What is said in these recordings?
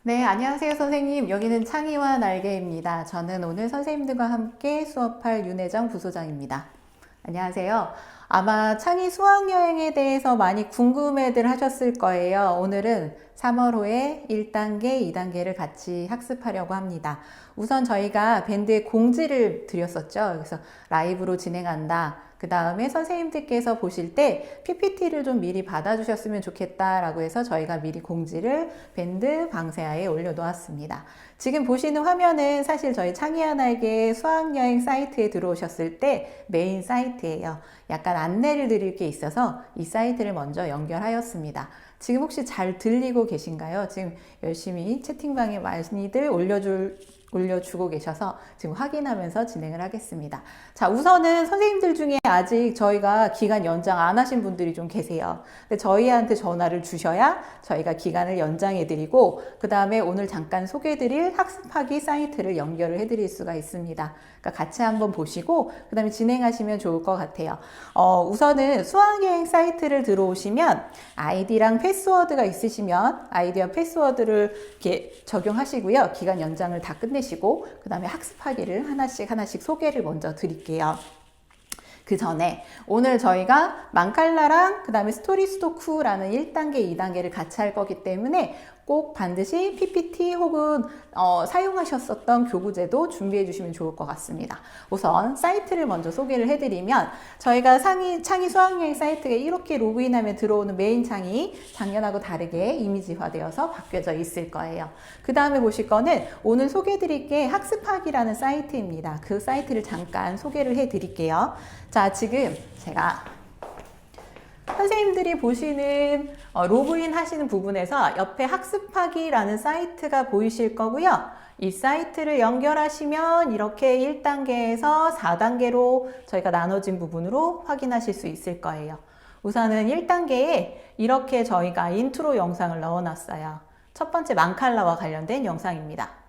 네, 안녕하세요, 선생님. 여기는 창의와 날개입니다. 저는 오늘 선생님들과 함께 수업할 윤혜정 부소장입니다. 안녕하세요. 아마 창의 수학여행에 대해서 많이 궁금해들 하셨을 거예요. 오늘은 3월호의 1단계, 2단계를 같이 학습하려고 합니다. 우선 저희가 밴드에 공지를 드렸었죠. 그래서 라이브로 진행한다. 그 다음에 선생님들께서 보실 때 PPT를 좀 미리 받아주셨으면 좋겠다라고 해서 저희가 미리 공지를 밴드 방세아에 올려놓았습니다. 지금 보시는 화면은 사실 저희 창의와 날개 수학여행 사이트에 들어오셨을 때 메인 사이트예요. 약간 안내를 드릴 게 있어서 이 사이트를 먼저 연결하였습니다. 지금 혹시 잘 들리고 계신가요? 지금 열심히 채팅방에 많이들 올려주고 계셔서 지금 확인하면서 진행을 하겠습니다. 자, 우선은 선생님들 중에 아직 저희가 기간 연장 안 하신 분들이 좀 계세요. 근데 저희한테 전화를 주셔야 저희가 기간을 연장해드리고 그 다음에 오늘 잠깐 소개해드릴 학습하기 사이트를 연결을 해드릴 수가 있습니다. 그러니까 같이 한번 보시고 그 다음에 진행하시면 좋을 것 같아요. 우선은 수학여행 사이트를 들어오시면 아이디랑 패스워드가 있으시면 아이디와 패스워드를 이렇게 적용하시고요. 기간 연장을 다 끝내시고 그 다음에 학습하기를 하나씩 소개를 먼저 드릴게요. 그 전에 오늘 저희가 망칼라랑 그 다음에 스토리 스토쿠라는 1단계, 2단계를 같이 할 거기 때문에 꼭 반드시 PPT 혹은 사용하셨었던 교구제도 준비해 주시면 좋을 것 같습니다. 우선 사이트를 먼저 소개를 해드리면 저희가 창의 수학여행 사이트에 이렇게 로그인하면 들어오는 메인 창이 작년하고 다르게 이미지화되어서 바뀌어져 있을 거예요. 그 다음에 보실 거는 오늘 소개해 드릴 게 학습하기라는 사이트입니다. 그 사이트를 잠깐 소개를 해 드릴게요. 자, 지금 제가 선생님들이 보시는 로그인 하시는 부분에서 옆에 학습하기라는 사이트가 보이실 거고요. 이 사이트를 연결하시면 이렇게 1단계에서 4단계로 저희가 나눠진 부분으로 확인하실 수 있을 거예요. 우선은 1단계에 이렇게 저희가 인트로 영상을 넣어놨어요. 첫 번째 망칼라와 관련된 영상입니다.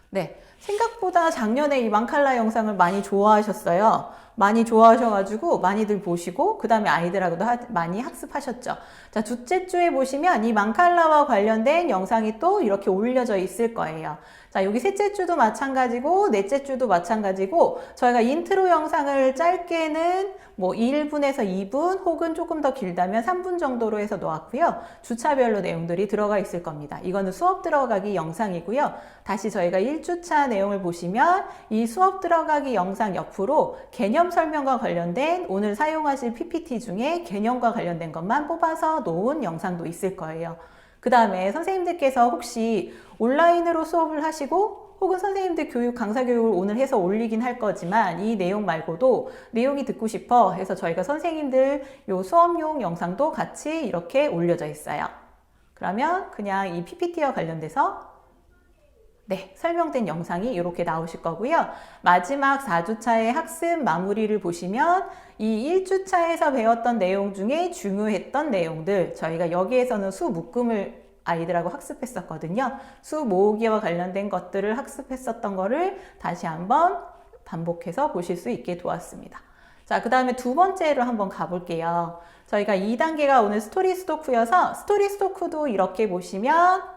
네, 생각보다 작년에 이 망칼라 영상을 많이 좋아하셨어요. 많이 좋아하셔가지고 많이들 보시고 그 다음에 아이들하고도 많이 학습하셨죠. 자, 둘째 주에 보시면 이 망칼라와 관련된 영상이 또 이렇게 올려져 있을 거예요. 자, 여기 셋째 주도 마찬가지고 넷째 주도 마찬가지고 저희가 인트로 영상을 짧게는 뭐 1분에서 2분 혹은 조금 더 길다면 3분 정도로 해서 놓았고요. 주차별로 내용들이 들어가 있을 겁니다. 이거는 수업 들어가기 영상이고요. 다시 저희가 1주차 내용을 보시면 이 수업 들어가기 영상 옆으로 개념 설명과 관련된 오늘 사용하실 PPT 중에 개념과 관련된 것만 뽑아서 놓은 영상도 있을 거예요. 그 다음에 선생님들께서 혹시 온라인으로 수업을 하시고 혹은 선생님들 강사 교육을 오늘 해서 올리긴 할 거지만 이 내용 말고도 내용이 듣고 싶어 해서 저희가 선생님들 요 수업용 영상도 같이 이렇게 올려져 있어요. 그러면 그냥 이 PPT와 관련돼서 설명된 영상이 이렇게 나오실 거고요. 마지막 4주차의 학습 마무리를 보시면 이 1주차에서 배웠던 내용 중에 중요했던 내용들 저희가 여기에서는 수 묶음을 아이들하고 학습했었거든요. 수 모으기와 관련된 것들을 학습했었던 거를 다시 한번 반복해서 보실 수 있게 도왔습니다. 자, 그 다음에 두 번째로 한번 가볼게요. 저희가 2단계가 오늘 스토리 스토크여서 스토리 스토크도 이렇게 보시면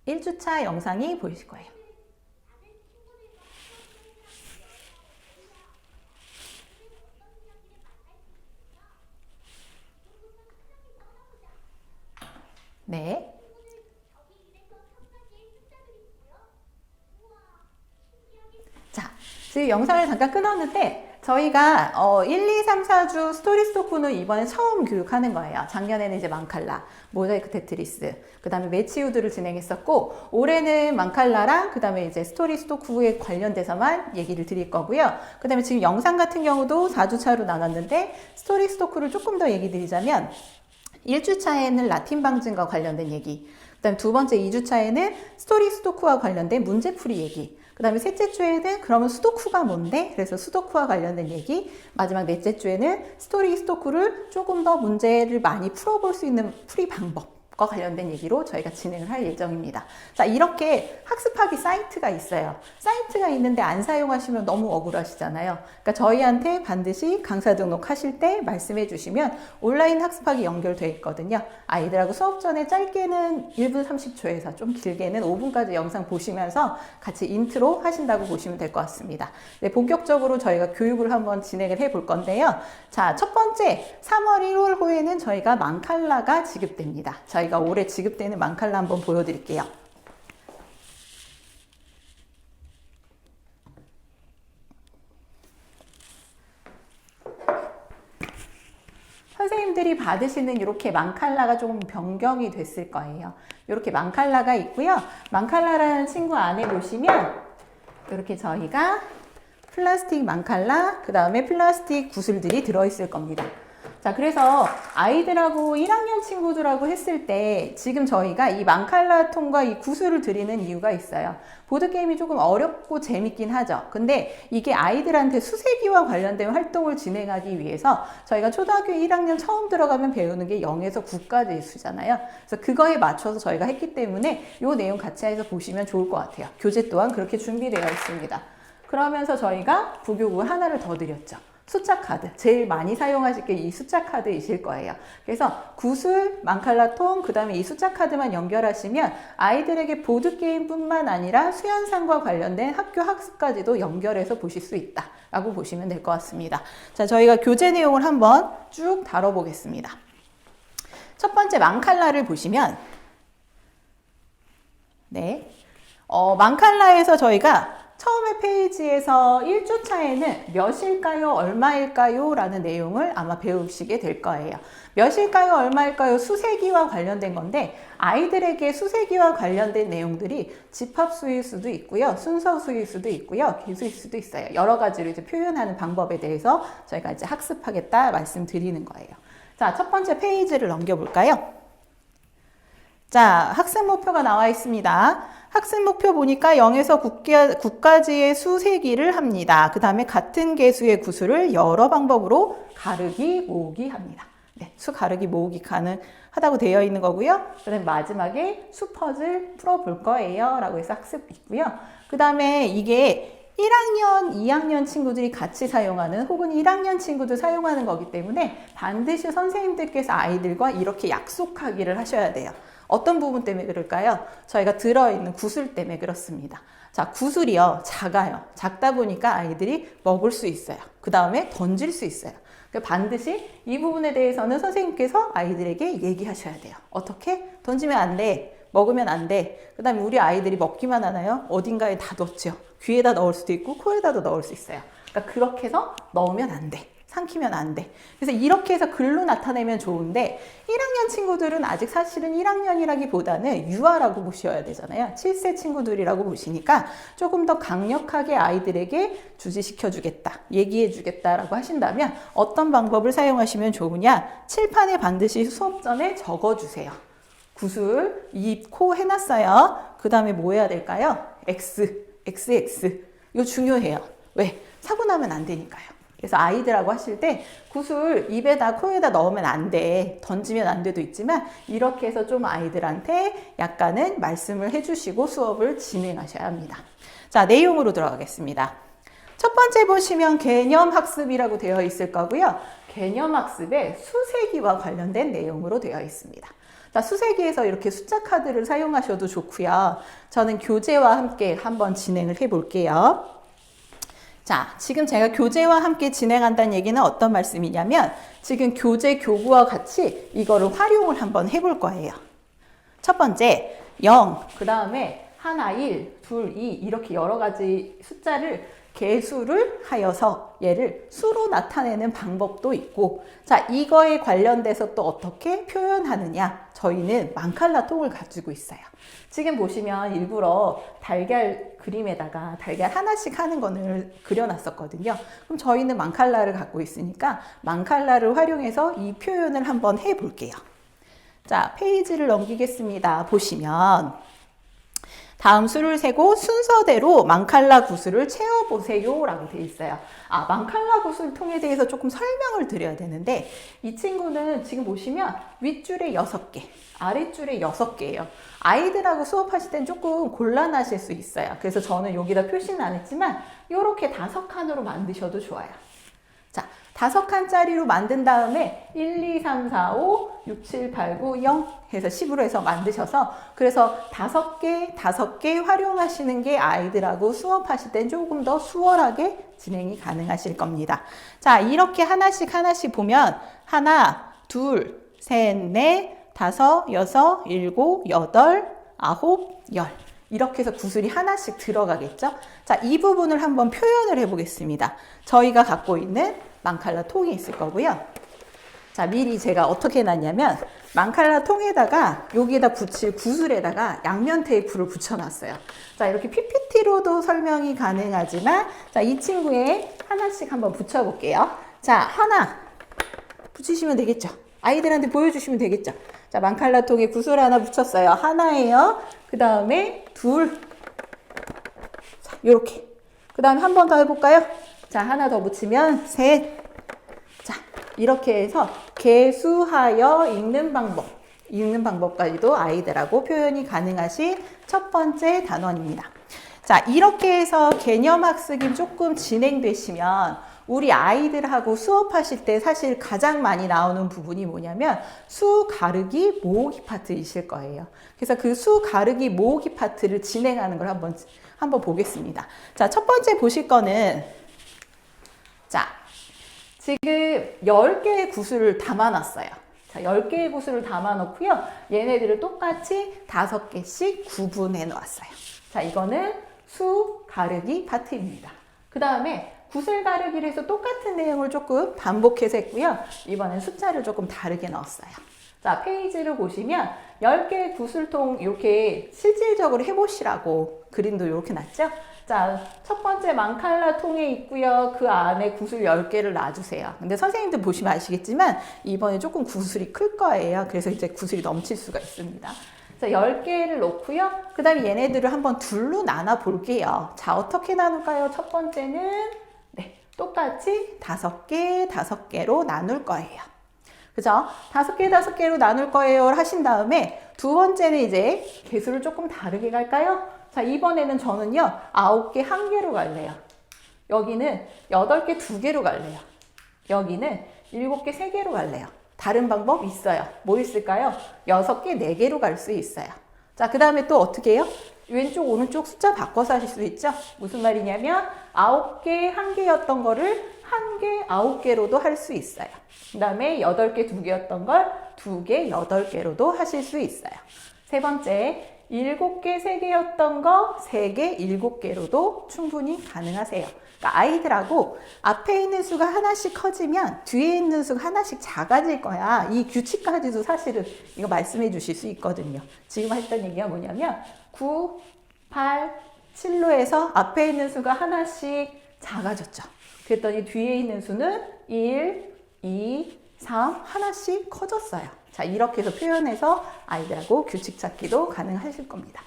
1주차 영상이 보이실 거예요. 네. 자, 지금 영상을 잠깐 끊었는데 저희가 1, 2, 3, 4주 스토리 스토크는 이번에 처음 교육하는 거예요. 작년에는 이제 망칼라, 모자이크 테트리스, 그 다음에 매치우드를 진행했었고 올해는 망칼라랑 그 다음에 이제 스토리 스토크에 관련돼서만 얘기를 드릴 거고요. 그 다음에 지금 영상 같은 경우도 4주차로 나눴는데 스토리 스토크를 조금 더 얘기 드리자면 1주차에는 라틴 방증과 관련된 얘기, 그 다음에 두 번째 2주차에는 스토리 스토크와 관련된 문제풀이 얘기, 그 다음에 셋째 주에는 그러면 수도쿠가 뭔데? 그래서 수도쿠와 관련된 얘기, 마지막 넷째 주에는 스토리 스토쿠를 조금 더 문제를 많이 풀어볼 수 있는 풀이 방법, 관련된 얘기로 저희가 진행을 할 예정입니다. 자, 이렇게 학습하기 사이트가 있어요. 사이트가 있는데 안 사용하시면 너무 억울하시잖아요. 그러니까 저희한테 반드시 강사 등록하실 때 말씀해 주시면 온라인 학습하기 연결돼 있거든요. 아이들하고 수업 전에 짧게는 1분 30초에서 좀 길게는 5분까지 영상 보시면서 같이 인트로 하신다고 보시면 될 것 같습니다. 네, 본격적으로 저희가 교육을 한번 진행을 해 볼 건데요. 자, 첫 번째 3월 1월 호에는 저희가 망칼라가 지급됩니다. 저희가 올해 지급되는 망칼라 한번 보여드릴게요. 선생님들이 받으시는 이렇게 망칼라가 조금 변경이 됐을 거예요. 이렇게 망칼라가 있고요. 망칼라라는 친구 안에 보시면 이렇게 저희가 플라스틱 망칼라, 그 다음에 플라스틱 구슬들이 들어있을 겁니다. 자, 그래서 아이들하고 1학년 친구들하고 했을 때 지금 저희가 이 망칼라 통과 이 구슬을 드리는 이유가 있어요. 보드게임이 조금 어렵고 재밌긴 하죠. 근데 이게 아이들한테 수세기와 관련된 활동을 진행하기 위해서 저희가 초등학교 1학년 처음 들어가면 배우는 게 0에서 9까지의 수잖아요. 그래서 그거에 맞춰서 저희가 했기 때문에 이 내용 같이 해서 보시면 좋을 것 같아요. 교재 또한 그렇게 준비되어 있습니다. 그러면서 저희가 부교구 하나를 더 드렸죠. 숫자 카드. 제일 많이 사용하실 게 이 숫자 카드이실 거예요. 그래서 구슬, 망칼라통, 그 다음에 이 숫자 카드만 연결하시면 아이들에게 보드게임뿐만 아니라 수연상과 관련된 학교 학습까지도 연결해서 보실 수 있다 라고 보시면 될 것 같습니다. 자, 저희가 교재 내용을 한번 쭉 다뤄보겠습니다. 첫 번째 망칼라를 보시면 네, 망칼라에서 저희가 처음에 페이지에서 1주차에는 몇일까요? 얼마일까요? 라는 내용을 아마 배우시게 될 거예요. 몇일까요? 얼마일까요? 수세기와 관련된 건데 아이들에게 수세기와 관련된 내용들이 집합수일 수도 있고요. 순서수일 수도 있고요. 개수일 수도 있어요. 여러 가지로 이제 표현하는 방법에 대해서 저희가 이제 학습하겠다 말씀드리는 거예요. 자, 첫 번째 페이지를 넘겨볼까요? 자, 학습 목표가 나와 있습니다. 학습 목표 보니까 0에서 9까지의 수세기를 합니다. 그 다음에 같은 개수의 구슬을 여러 방법으로 가르기, 모으기 합니다. 네, 수 가르기, 모으기 가능하다고 되어 있는 거고요. 그 다음에 마지막에 수 퍼즐 풀어볼 거예요. 라고 해서 학습 있고요. 그 다음에 이게 1학년, 2학년 친구들이 같이 사용하는 혹은 1학년 친구들 사용하는 거기 때문에 반드시 선생님들께서 아이들과 이렇게 약속하기를 하셔야 돼요. 어떤 부분 때문에 그럴까요? 저희가 들어있는 구슬 때문에 그렇습니다. 자, 구슬이요. 작아요. 작다 보니까 아이들이 먹을 수 있어요. 그 다음에 던질 수 있어요. 반드시 이 부분에 대해서는 선생님께서 아이들에게 얘기하셔야 돼요. 어떻게? 던지면 안 돼. 먹으면 안 돼. 그 다음에 우리 아이들이 먹기만 하나요? 어딘가에 다 넣죠. 귀에다 넣을 수도 있고 코에다도 넣을 수 있어요. 그러니까 그렇게 해서 넣으면 안 돼. 삼키면 안 돼. 그래서 이렇게 해서 글로 나타내면 좋은데 1학년 친구들은 아직 사실은 1학년이라기보다는 유아라고 보셔야 되잖아요. 7세 친구들이라고 보시니까 조금 더 강력하게 아이들에게 주지시켜 주겠다, 얘기해 주겠다라고 하신다면 어떤 방법을 사용하시면 좋으냐? 칠판에 반드시 수업 전에 적어주세요. 구슬, 입, 코 해놨어요. 그 다음에 뭐 해야 될까요? X, XX. 이거 중요해요. 왜? 사고 나면 안 되니까요. 그래서 아이들하고 하실 때 구슬 입에다 코에다 넣으면 안 돼. 던지면 안 돼도 있지만 이렇게 해서 좀 아이들한테 약간은 말씀을 해주시고 수업을 진행하셔야 합니다. 자, 내용으로 들어가겠습니다. 첫 번째 보시면 개념학습이라고 되어 있을 거고요. 개념학습에 수세기와 관련된 내용으로 되어 있습니다. 자, 수세기에서 이렇게 숫자 카드를 사용하셔도 좋고요. 저는 교재와 함께 한번 진행을 해볼게요. 자, 지금 제가 교재와 함께 진행한다는 얘기는 어떤 말씀이냐면 지금 교재 교구와 같이 이거를 활용을 한번 해볼 거예요. 첫 번째 0, 그 다음에 하나, 1, 둘, 2 이렇게 여러 가지 숫자를 개수를 하여서 얘를 수로 나타내는 방법도 있고 자, 이거에 관련돼서 또 어떻게 표현하느냐 저희는 망칼라 통을 가지고 있어요. 지금 보시면 일부러 달걀 그림에다가 달걀 하나씩 하는 거를 그려놨었거든요. 그럼 저희는 망칼라를 갖고 있으니까 망칼라를 활용해서 이 표현을 한번 해볼게요. 자, 페이지를 넘기겠습니다. 보시면 다음 수를 세고 순서대로 망칼라 구슬을 채워보세요 라고 되어 있어요. 망칼라 구슬 통에 대해서 조금 설명을 드려야 되는데 이 친구는 지금 보시면 윗줄에 6개, 아랫줄에 6개예요. 아이들하고 수업하실 땐 조금 곤란하실 수 있어요. 그래서 저는 여기다 표시는 안 했지만 이렇게 5칸으로 만드셔도 좋아요. 자, 5칸짜리로 만든 다음에 1, 2, 3, 4, 5, 6, 7, 8, 9, 0 해서 10으로 해서 만드셔서 그래서 5개 활용하시는 게 아이들하고 수업하실 땐 조금 더 수월하게 진행이 가능하실 겁니다. 자, 이렇게 하나씩 보면 하나, 둘, 셋, 넷, 다섯, 여섯, 일곱, 여덟, 아홉, 열 이렇게 해서 구슬이 하나씩 들어가겠죠? 자, 이 부분을 한번 표현을 해보겠습니다. 저희가 갖고 있는 망칼라 통이 있을 거고요. 자, 미리 제가 어떻게 해놨냐면 망칼라 통에다가 여기에다 붙일 구슬에다가 양면 테이프를 붙여놨어요. 자, 이렇게 PPT로도 설명이 가능하지만 자, 이 친구에 하나씩 한번 붙여볼게요. 자, 하나 붙이시면 되겠죠? 아이들한테 보여주시면 되겠죠? 자, 망칼라 통에 구슬 하나 붙였어요. 하나예요. 그 다음에 둘. 자, 요렇게. 그 다음에 한 번 더 해볼까요? 자, 하나 더 붙이면 셋. 자, 이렇게 해서 계수하여 읽는 방법까지도 아이들하고 표현이 가능하신 첫 번째 단원입니다. 자, 이렇게 해서 개념학습이 조금 진행되시면 우리 아이들하고 수업하실 때 사실 가장 많이 나오는 부분이 뭐냐면 수 가르기 모으기 파트이실 거예요. 그래서 그 수 가르기 모으기 파트를 진행하는 걸 한번 보겠습니다. 자, 첫 번째 보실 거는 자, 지금 10개의 구슬을 담아놨어요. 자, 10개의 구슬을 담아놓고요. 얘네들을 똑같이 5개씩 구분해 놓았어요. 자, 이거는 수 가르기 파트입니다. 그 다음에 구슬 가르기를 해서 똑같은 내용을 조금 반복해서 했고요. 이번엔 숫자를 조금 다르게 넣었어요. 자, 페이지를 보시면 10개의 구슬통 이렇게 실질적으로 해보시라고 그림도 이렇게 놨죠? 자, 첫 번째 망칼라 통에 있고요. 그 안에 구슬 10개를 놔주세요. 근데 선생님들 보시면 아시겠지만 이번에 조금 구슬이 클 거예요. 그래서 이제 구슬이 넘칠 수가 있습니다. 자, 10개를 놓고요. 그 다음에 얘네들을 한번 둘로 나눠 볼게요. 자, 어떻게 나눌까요? 첫 번째는 똑같이 5개로 나눌 거예요. 그죠? 5개로 나눌 거예요 하신 다음에 두 번째는 이제 개수를 조금 다르게 갈까요? 자, 이번에는 저는요 9개 1개로 갈래요. 여기는 8개 2개로 갈래요. 여기는 7개 3개로 갈래요. 다른 방법 있어요. 뭐 있을까요? 6개 4개로 갈 수 있어요. 자, 그 다음에 또 어떻게 해요? 왼쪽 오른쪽 숫자 바꿔서 하실 수 있죠? 무슨 말이냐면 9개 1개였던 거를 1개 9개로도 할 수 있어요. 그 다음에 8개 2개였던 걸 2개 8개로도 하실 수 있어요. 세 번째, 7개 3개였던 거 3개 7개로도 충분히 가능하세요. 그러니까 아이들하고 앞에 있는 수가 하나씩 커지면 뒤에 있는 수가 하나씩 작아질 거야. 이 규칙까지도 사실은 이거 말씀해 주실 수 있거든요. 지금 했던 얘기가 뭐냐면 9, 8, 7로 해서 앞에 있는 수가 하나씩 작아졌죠. 그랬더니 뒤에 있는 수는 1, 2, 3 하나씩 커졌어요. 자, 이렇게 해서 표현해서 아이들하고 규칙 찾기도 가능하실 겁니다.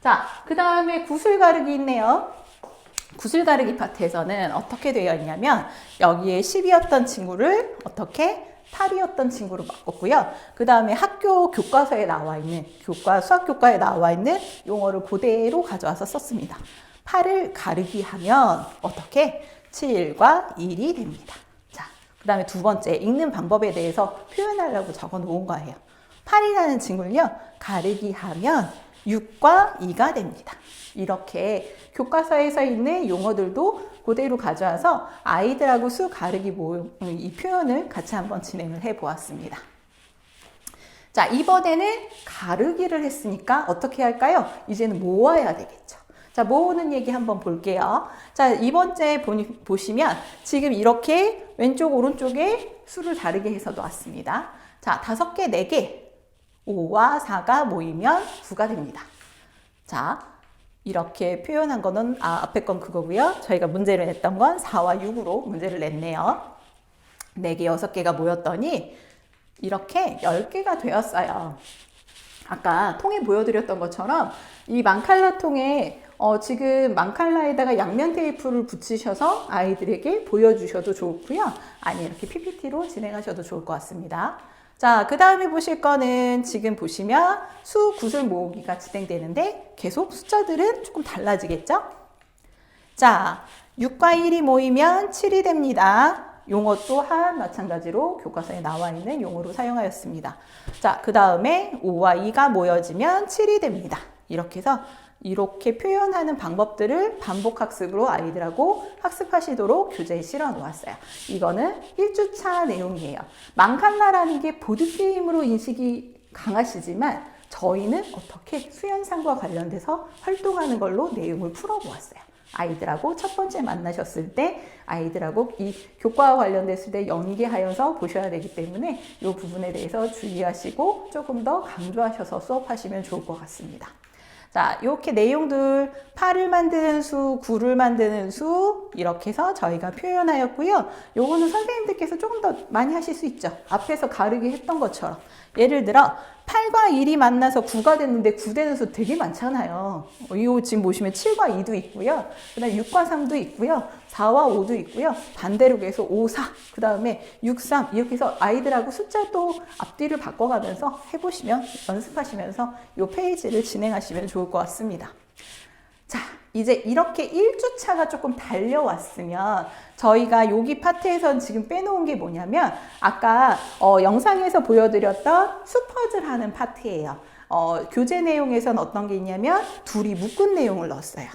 자, 그 다음에 구슬 가르기 있네요. 구슬 가르기 파트에서는 어떻게 되어 있냐면 여기에 10이었던 친구를 어떻게 8이었던 친구로 바꿨고요. 그 다음에 학교 교과서에 나와 있는 수학 교과에 나와 있는 용어를 그대로 가져와서 썼습니다. 8을 가르기 하면 어떻게 7과 1이 됩니다. 자, 그 다음에 두 번째 읽는 방법에 대해서 표현하려고 적어 놓은 거예요. 8이라는 친구를요 가르기 하면 6과 2가 됩니다. 이렇게 교과서에서 있는 용어들도 그대로 가져와서 아이들하고 수 가르기 모임 이 표현을 같이 한번 진행을 해 보았습니다. 자, 이번에는 가르기를 했으니까 어떻게 할까요? 이제는 모아야 되겠죠. 자, 모으는 얘기 한번 볼게요. 자, 이번째 보시면 지금 이렇게 왼쪽 오른쪽에 수를 다르게 해서 놓았습니다. 자, 5개, 4개 5와 4가 모이면 9가 됩니다. 자, 이렇게 표현한 거는 앞에 건 그거고요. 저희가 문제를 냈던 건 4와 6으로 문제를 냈네요. 4개, 6개가 모였더니 이렇게 10개가 되었어요. 아까 통에 보여드렸던 것처럼 이 망칼라 통에 지금 망칼라에다가 양면 테이프를 붙이셔서 아이들에게 보여주셔도 좋고요. 아니 이렇게 PPT로 진행하셔도 좋을 것 같습니다. 자, 그 다음에 보실 거는 지금 보시면 수 구슬 모으기가 진행되는데 계속 숫자들은 조금 달라지겠죠? 자, 6과 1이 모이면 7이 됩니다. 용어 또한 마찬가지로 교과서에 나와 있는 용어로 사용하였습니다. 자, 그 다음에 5와 2가 모여지면 7이 됩니다. 이렇게 해서 이렇게 표현하는 방법들을 반복 학습으로 아이들하고 학습하시도록 교재에 실어 놓았어요. 이거는 1주차 내용이에요. 망칼라라는 게 보드게임으로 인식이 강하시지만 저희는 어떻게 수연상과 관련돼서 활동하는 걸로 내용을 풀어보았어요. 아이들하고 첫 번째 만나셨을 때 아이들하고 이 교과와 관련됐을 때 연계하여서 보셔야 되기 때문에 이 부분에 대해서 주의하시고 조금 더 강조하셔서 수업하시면 좋을 것 같습니다. 자, 이렇게 내용들 8을 만드는 수, 9를 만드는 수 이렇게 해서 저희가 표현하였고요. 요거는 선생님들께서 조금 더 많이 하실 수 있죠. 앞에서 가르기 했던 것처럼. 예를 들어 8과 1이 만나서 9가 됐는데 9 되는 수 되게 많잖아요. 이거 지금 보시면 7과 2도 있고요. 그 다음에 6과 3도 있고요. 4와 5도 있고요. 반대로 해서 5, 4, 그 다음에 6, 3 이렇게 해서 아이들하고 숫자도 앞뒤를 바꿔가면서 해보시면 연습하시면서 이 페이지를 진행하시면 좋을 것 같습니다. 자, 이제 이렇게 1주차가 조금 달려왔으면 저희가 여기 파트에선 지금 빼놓은 게 뭐냐면 아까 영상에서 보여드렸던 수퍼즐 하는 파트예요. 교재 내용에선 어떤 게 있냐면 둘이 묶은 내용을 넣었어요.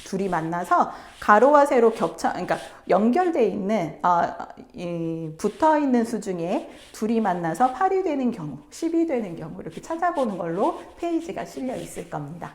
둘이 만나서 가로와 세로 그러니까 연결되어 있는 붙어 있는 수 중에 둘이 만나서 8이 되는 경우, 10이 되는 경우 이렇게 찾아보는 걸로 페이지가 실려 있을 겁니다.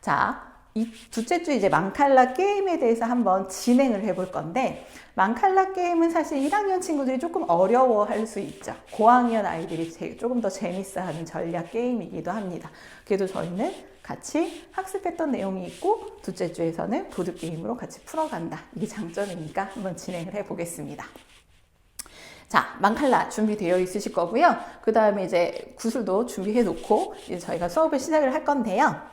자, 이 둘째 주 이제 망칼라 게임에 대해서 한번 진행을 해볼 건데 망칼라 게임은 사실 1학년 친구들이 조금 어려워할 수 있죠. 고학년 아이들이 조금 더 재밌어하는 전략 게임이기도 합니다. 그래도 저희는 같이 학습했던 내용이 있고 둘째 주에서는 보드게임으로 같이 풀어간다. 이게 장점이니까 한번 진행을 해보겠습니다. 자, 망칼라 준비되어 있으실 거고요. 그 다음에 이제 구슬도 준비해 놓고 이제 저희가 수업을 시작을 할 건데요.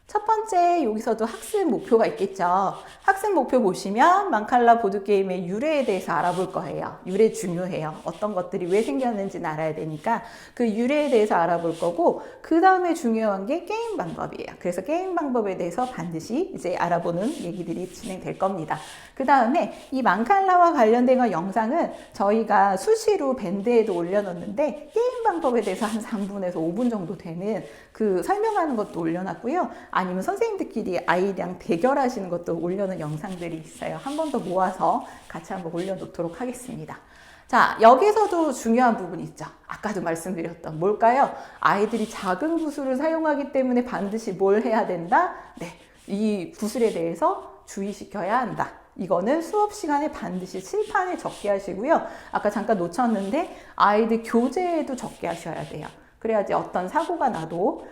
첫 번째 여기서도 학습 목표가 있겠죠. 학습 목표 보시면 망칼라 보드게임의 유래에 대해서 알아볼 거예요. 유래 중요해요. 어떤 것들이 왜 생겼는지는 알아야 되니까 그 유래에 대해서 알아볼 거고 그 다음에 중요한 게 게임 방법이에요. 그래서 게임 방법에 대해서 반드시 이제 알아보는 얘기들이 진행될 겁니다. 그 다음에 이 망칼라와 관련된 영상은 저희가 수시로 밴드에도 올려놓는데 게임 방법에 대해서 한 3분에서 5분 정도 되는 그 설명하는 것도 올려놨고요. 아니면 선생님들끼리 아이랑 대결하시는 것도 올려놓은 영상들이 있어요. 한 번 더 모아서 같이 한번 올려놓도록 하겠습니다. 자, 여기서도 중요한 부분이 있죠. 아까도 말씀드렸던 뭘까요? 아이들이 작은 구슬을 사용하기 때문에 반드시 뭘 해야 된다? 네, 이 구슬에 대해서 주의시켜야 한다. 이거는 수업 시간에 반드시 칠판에 적게 하시고요. 아까 잠깐 놓쳤는데 아이들 교재에도 적게 하셔야 돼요. 그래야지 어떤 사고가 나도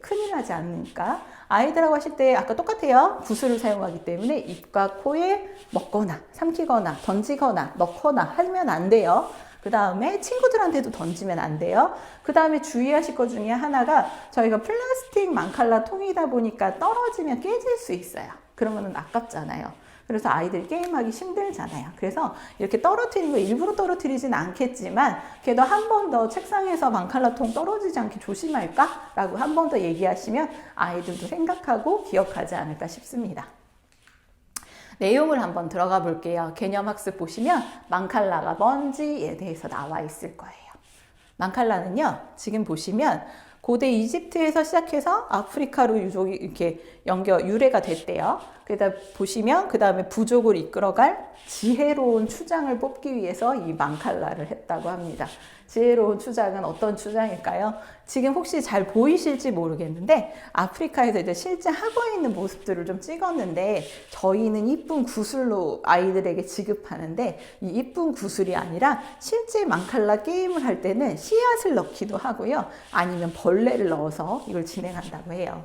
큰일 나지 않으니까. 아이들하고 하실 때 아까 똑같아요. 구슬을 사용하기 때문에 입과 코에 먹거나 삼키거나 던지거나 넣거나 하면 안 돼요. 그 다음에 친구들한테도 던지면 안 돼요. 그 다음에 주의하실 것 중에 하나가 저희가 플라스틱 망칼라 통이다 보니까 떨어지면 깨질 수 있어요. 그러면은 아깝잖아요. 그래서 아이들 게임하기 힘들잖아요. 그래서 이렇게 떨어뜨리는 거 일부러 떨어뜨리진 않겠지만 그래도 한 번 더 책상에서 망칼라통 떨어지지 않게 조심할까? 라고 한 번 더 얘기하시면 아이들도 생각하고 기억하지 않을까 싶습니다. 내용을 한번 들어가 볼게요. 개념학습 보시면 망칼라가 뭔지에 대해서 나와 있을 거예요. 망칼라는요, 지금 보시면 고대 이집트에서 시작해서 아프리카로 유족이 이렇게 유래가 됐대요. 그러다 보시면 그 다음에 부족을 이끌어갈 지혜로운 추장을 뽑기 위해서 이 망칼라를 했다고 합니다. 지혜로운 추장은 어떤 추장일까요? 지금 혹시 잘 보이실지 모르겠는데 아프리카에서 이제 실제 하고 있는 모습들을 좀 찍었는데 저희는 이쁜 구슬로 아이들에게 지급하는데 이 이쁜 구슬이 아니라 실제 망칼라 게임을 할 때는 씨앗을 넣기도 하고요. 아니면 벌레를 넣어서 이걸 진행한다고 해요.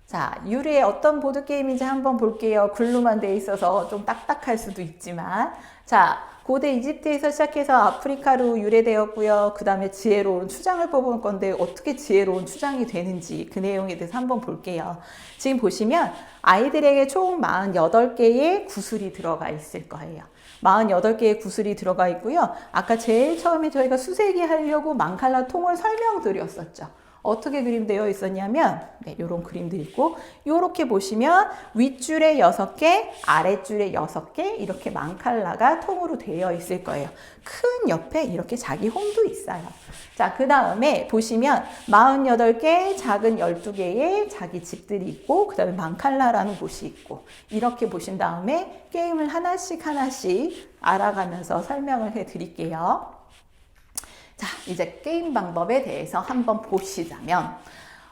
자, 유래의 어떤 보드게임인지 한번 볼게요. 글루만 돼 있어서 좀 딱딱할 수도 있지만 자, 고대 이집트에서 시작해서 아프리카로 유래되었고요. 그 다음에 지혜로운 추장을 뽑은 건데 어떻게 지혜로운 추장이 되는지 그 내용에 대해서 한번 볼게요. 지금 보시면 아이들에게 총 48개의 구슬이 들어가 있을 거예요. 48개의 구슬이 들어가 있고요. 아까 제일 처음에 저희가 수세기 하려고 망칼라 통을 설명드렸었죠. 어떻게 그림되어 있었냐면 이런 그림들이 있고 이렇게 보시면 윗줄에 6개, 아랫줄에 6개 이렇게 망칼라가 통으로 되어 있을 거예요. 큰 옆에 이렇게 자기 홈도 있어요. 자, 그 다음에 보시면 48개, 작은 12개의 자기 집들이 있고 그 다음에 망칼라라는 곳이 있고 이렇게 보신 다음에 게임을 하나씩 알아가면서 설명을 해 드릴게요. 자, 이제 게임 방법에 대해서 한번 보시자면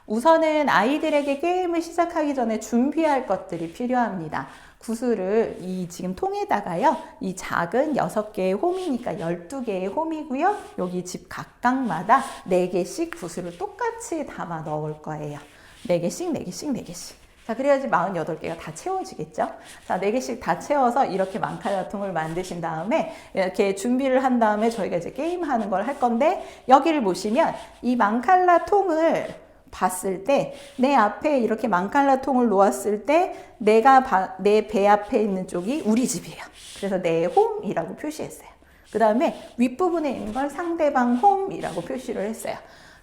우선은 아이들에게 게임을 시작하기 전에 준비할 것들이 필요합니다. 구슬을 이 지금 통에다가요. 이 작은 6개의 홈이니까 12개의 홈이고요. 여기 집 각각마다 4개씩 구슬을 똑같이 담아 넣을 거예요. 4개씩, 4개씩, 4개씩. 자, 그래야지 48개가 다 채워지겠죠? 자, 4개씩 다 채워서 이렇게 망칼라 통을 만드신 다음에 이렇게 준비를 한 다음에 저희가 이제 게임하는 걸 할 건데 여기를 보시면 이 망칼라 통을 봤을 때 내 앞에 이렇게 망칼라 통을 놓았을 때 내가 내 배 앞에 있는 쪽이 우리 집이에요. 그래서 내 홈이라고 표시했어요. 그 다음에 윗부분에 있는 걸 상대방 홈이라고 표시를 했어요.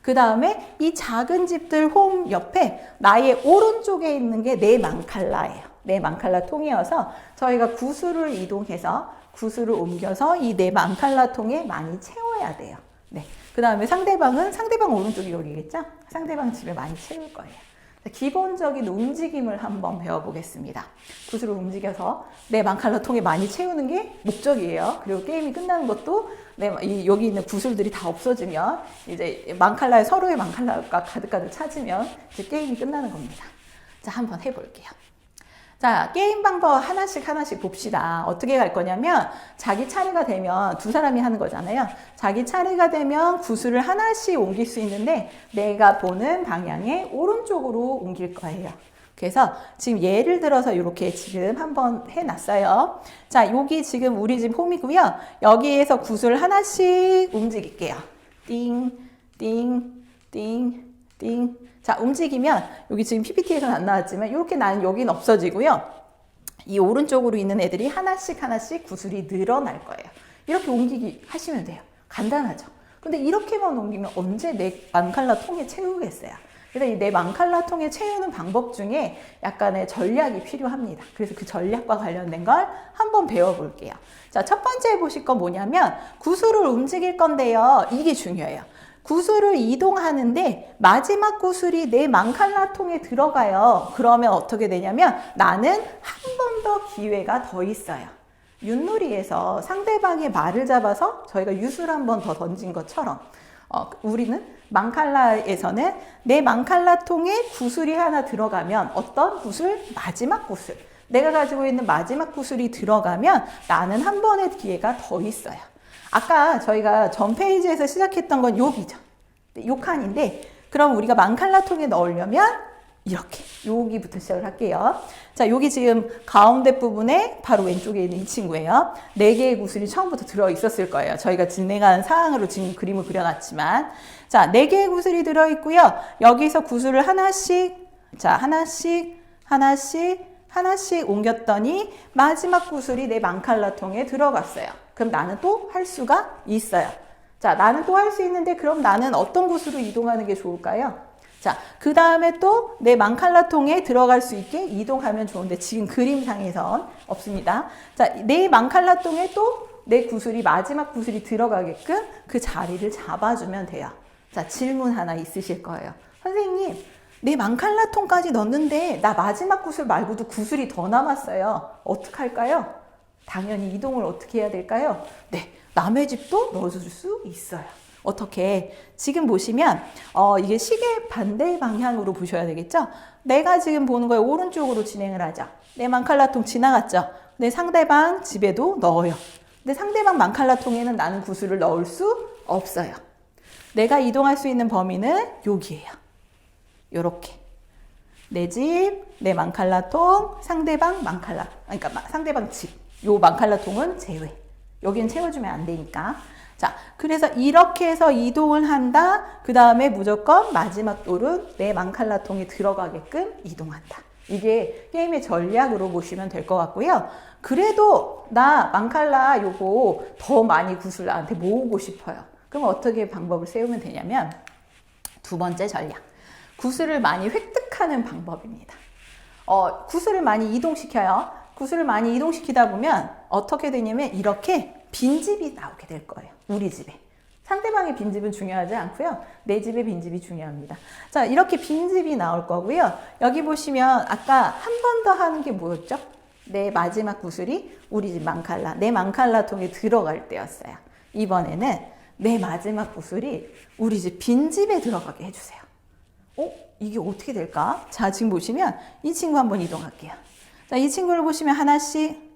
그 다음에 이 작은 집들 홈 옆에 나의 오른쪽에 있는 게 내 망칼라예요. 내 망칼라 통이어서 저희가 구슬을 이동해서 구슬을 옮겨서 이 내 망칼라 통에 많이 채워야 돼요. 네. 그 다음에 상대방 오른쪽이 여기겠죠? 상대방 집에 많이 채울 거예요. 기본적인 움직임을 한번 배워보겠습니다. 구슬을 움직여서 내 망칼라 통에 많이 채우는 게 목적이에요. 그리고 게임이 끝나는 것도 여기 있는 구슬들이 다 없어지면 이제 서로의 망칼라가 가득가득 차지면 이제 게임이 끝나는 겁니다. 자, 한번 해볼게요. 자, 게임 방법 하나씩 봅시다. 어떻게 갈 거냐면 자기 차례가 되면 두 사람이 하는 거잖아요. 자기 차례가 되면 구슬을 하나씩 옮길 수 있는데 내가 보는 방향의 오른쪽으로 옮길 거예요. 그래서 지금 예를 들어서 이렇게 지금 한번 해놨어요. 자, 여기 지금 우리 집 홈이고요. 여기에서 구슬 하나씩 움직일게요. 띵, 띵, 띵, 띵. 자, 움직이면 여기 지금 PPT에서는 안 나왔지만 이렇게 나는 여기는 없어지고요. 이 오른쪽으로 있는 애들이 하나씩 구슬이 늘어날 거예요. 이렇게 옮기기 하시면 돼요. 간단하죠. 근데 이렇게만 옮기면 언제 내 망칼라 통에 채우겠어요. 그래서 이 내 망칼라 통에 채우는 방법 중에 약간의 전략이 필요합니다. 그래서 그 전략과 관련된 걸 한번 배워볼게요. 자, 첫 번째 해보실 건 뭐냐면 구슬을 움직일 건데요. 이게 중요해요. 구슬을 이동하는데 마지막 구슬이 내 망칼라 통에 들어가요. 그러면 어떻게 되냐면 나는 한 번 더 기회가 더 있어요. 윷놀이에서 상대방의 말을 잡아서 저희가 윷을 한 번 더 던진 것처럼 우리는 망칼라에서는 내 망칼라 통에 구슬이 하나 들어가면 어떤 구슬? 마지막 구슬. 내가 가지고 있는 마지막 구슬이 들어가면 나는 한 번의 기회가 더 있어요. 아까 저희가 전 페이지에서 시작했던 건 여기죠. 요 칸인데 그럼 우리가 망칼라 통에 넣으려면 이렇게 여기부터 시작을 할게요. 자, 여기 지금 가운데 부분에 바로 왼쪽에 있는 이 친구예요. 4개의 구슬이 처음부터 들어 있었을 거예요. 저희가 진행한 사항으로 지금 그림을 그려놨지만 자, 4개의 구슬이 들어 있고요. 여기서 구슬을 하나씩 옮겼더니 마지막 구슬이 내 망칼라 통에 들어갔어요. 그럼 나는 또 할 수가 있어요. 자, 나는 또 할 수 있는데 그럼 나는 어떤 곳으로 이동하는 게 좋을까요? 자, 그 다음에 또 내 망칼라 통에 들어갈 수 있게 이동하면 좋은데 지금 그림상에선 없습니다. 자, 내 망칼라 통에 또 내 구슬이 마지막 구슬이 들어가게끔 그 자리를 잡아주면 돼요. 자, 질문 하나 있으실 거예요. 선생님, 내 망칼라 통까지 넣었는데 나 마지막 구슬 말고도 구슬이 더 남았어요. 어떡할까요? 당연히 이동을 어떻게 해야 될까요? 네, 남의 집도 넣어줄 수 있어요. 어떻게? 지금 보시면 이게 시계 반대 방향으로 보셔야 되겠죠? 내가 지금 보는 거에 오른쪽으로 진행을 하죠. 내 망칼라 통 지나갔죠? 내 상대방 집에도 넣어요. 근데 상대방 망칼라 통에는 나는 구슬을 넣을 수 없어요. 내가 이동할 수 있는 범위는 여기예요. 요렇게. 내 집, 내 망칼라 통, 상대방 망칼라. 그러니까 상대방 집. 요 망칼라 통은 제외. 여기는 채워주면 안 되니까. 자, 그래서 이렇게 해서 이동을 한다. 그 다음에 무조건 마지막 돌은 내 망칼라통에 들어가게끔 이동한다. 이게 게임의 전략으로 보시면 될 것 같고요. 그래도 나 망칼라 요거 더 많이 구슬 나한테 모으고 싶어요. 그럼 어떻게 방법을 세우면 되냐면 두 번째 전략. 구슬을 많이 획득하는 방법입니다. 구슬을 많이 이동시켜요. 구슬을 많이 이동시키다 보면 어떻게 되냐면 이렇게 빈집이 나오게 될 거예요. 우리 집에. 상대방의 빈집은 중요하지 않고요. 내 집의 빈집이 중요합니다. 자, 이렇게 빈집이 나올 거고요. 여기 보시면 아까 한 번 더 하는 게 뭐였죠? 내 마지막 구슬이 우리 집 망칼라, 내 망칼라 통에 들어갈 때였어요. 이번에는 내 마지막 구슬이 우리 집 빈집에 들어가게 해주세요. 이게 어떻게 될까? 자, 지금 보시면 이 친구 한번 이동할게요. 자, 이 친구를 보시면 하나씩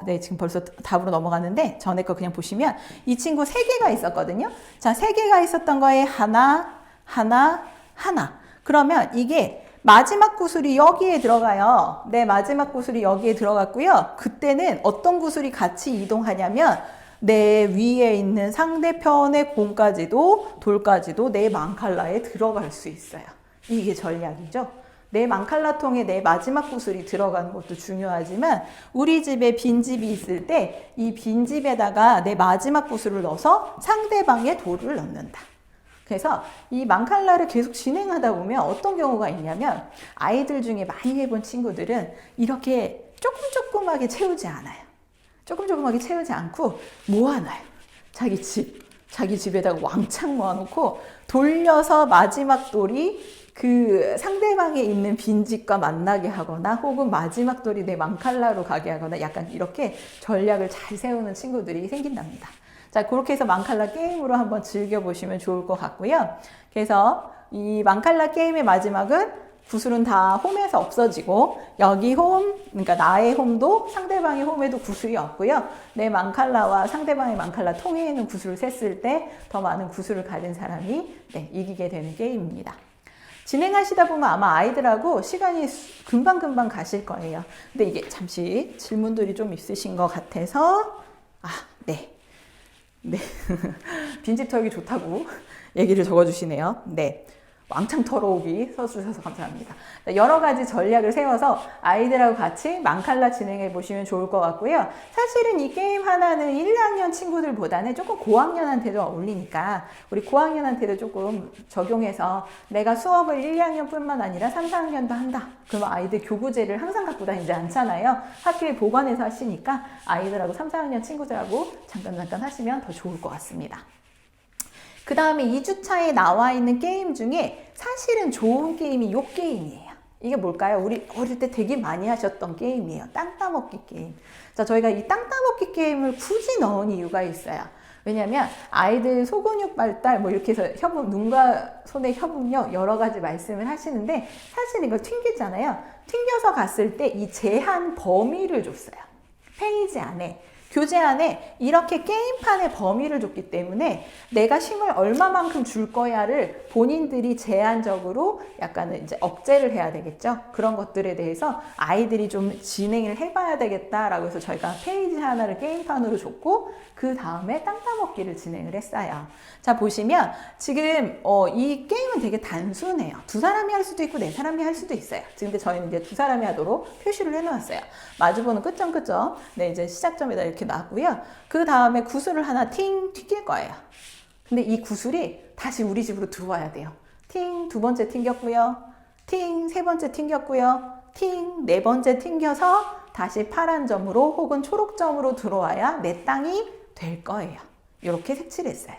네, 지금 벌써 답으로 넘어갔는데 전에 거 그냥 보시면 이 친구 3개가 있었거든요. 자, 3개가 있었던 거에 하나, 하나, 하나. 그러면 이게 마지막 구슬이 여기에 들어가요. 네, 마지막 구슬이 여기에 들어갔고요. 그때는 어떤 구슬이 같이 이동하냐면 내 위에 있는 상대편의 공까지도 돌까지도 내 망칼라에 들어갈 수 있어요. 이게 전략이죠. 내 망칼라통에 내 마지막 구슬이 들어가는 것도 중요하지만 우리 집에 빈집이 있을 때 이 빈집에다가 내 마지막 구슬을 넣어서 상대방의 돌을 넣는다. 그래서 이 망칼라를 계속 진행하다 보면 어떤 경우가 있냐면 아이들 중에 많이 해본 친구들은 이렇게 조금조금하게 채우지 않아요. 조금조금하게 채우지 않고 모아놔요. 자기 집에다가 왕창 모아놓고 돌려서 마지막 돌이 그 상대방에 있는 빈집과 만나게 하거나 혹은 마지막 돌이 내 망칼라로 가게 하거나 약간 이렇게 전략을 잘 세우는 친구들이 생긴답니다. 자, 그렇게 해서 망칼라 게임으로 한번 즐겨보시면 좋을 것 같고요. 그래서 이 망칼라 게임의 마지막은 구슬은 다 홈에서 없어지고 여기 홈, 그러니까 나의 홈도 상대방의 홈에도 구슬이 없고요. 내 망칼라와 상대방의 망칼라 통에 있는 구슬을 셌을 때 더 많은 구슬을 가진 사람이 이기게 되는 게임입니다. 진행하시다 보면 아마 아이들하고 시간이 금방금방 가실 거예요. 근데 이게 잠시 질문들이 좀 있으신 것 같아서 네. 빈집 털기 좋다고 얘기를 적어주시네요. 네. 왕창 털어오기 써주셔서 감사합니다. 여러 가지 전략을 세워서 아이들하고 같이 망칼라 진행해 보시면 좋을 것 같고요. 사실은 이 게임 하나는 1, 2학년 친구들보다는 조금 고학년한테도 어울리니까 우리 고학년한테도 조금 적용해서 내가 수업을 1, 2학년 뿐만 아니라 3, 4학년도 한다. 그러면 아이들 교구제를 항상 갖고 다니지 않잖아요. 학교에 보관해서 하시니까 아이들하고 3, 4학년 친구들하고 잠깐 하시면 더 좋을 것 같습니다. 그 다음에 2주차에 나와 있는 게임 중에 사실은 좋은 게임이 이 게임이에요. 이게 뭘까요? 우리 어릴 때 되게 많이 하셨던 게임이에요. 땅 따먹기 게임. 자, 저희가 이 땅 따먹기 게임을 굳이 넣은 이유가 있어요. 왜냐면 아이들 소근육 발달 뭐 이렇게 해서 협음, 눈과 손의 협응력 여러 가지 말씀을 하시는데 사실 이걸 튕기잖아요. 튕겨서 갔을 때 이 제한 범위를 줬어요. 페이지 안에. 교재 안에 이렇게 게임판의 범위를 줬기 때문에 내가 힘을 얼마만큼 줄 거야를 본인들이 제한적으로 약간은 이제 억제를 해야 되겠죠. 그런 것들에 대해서 아이들이 좀 진행을 해봐야 되겠다라고 해서 저희가 페이지 하나를 게임판으로 줬고 그 다음에 땅 따먹기를 진행을 했어요. 자, 보시면 지금 이 게임은 되게 단순해요. 두 사람이 할 수도 있고 네 사람이 할 수도 있어요. 근데 저희는 이제 두 사람이 하도록 표시를 해놓았어요. 마주보는 끝점. 네, 이제 시작점에다 이렇게 놨고요. 그 다음에 구슬을 하나 튕길 거예요. 근데 이 구슬이 다시 우리 집으로 들어와야 돼요. 두 번째 튕겼고요. 세 번째 튕겼고요. 네 번째 튕겨서 다시 파란 점으로 혹은 초록 점으로 들어와야 내 땅이 될 거예요. 이렇게 색칠을 했어요.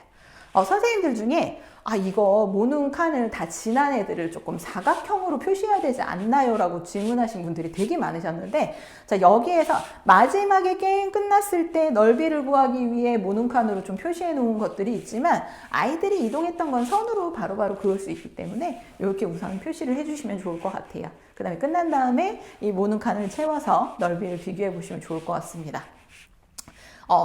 선생님들 중에 이거 모눈 칸을 다 지난 애들을 조금 사각형으로 표시해야 되지 않나요? 라고 질문하신 분들이 되게 많으셨는데 자, 여기에서 마지막에 게임 끝났을 때 넓이를 구하기 위해 모눈 칸으로 좀 표시해 놓은 것들이 있지만 아이들이 이동했던 건 선으로 바로바로 그을 수 있기 때문에 이렇게 우선 표시를 해주시면 좋을 것 같아요. 그 다음에 끝난 다음에 이 모눈 칸을 채워서 넓이를 비교해 보시면 좋을 것 같습니다.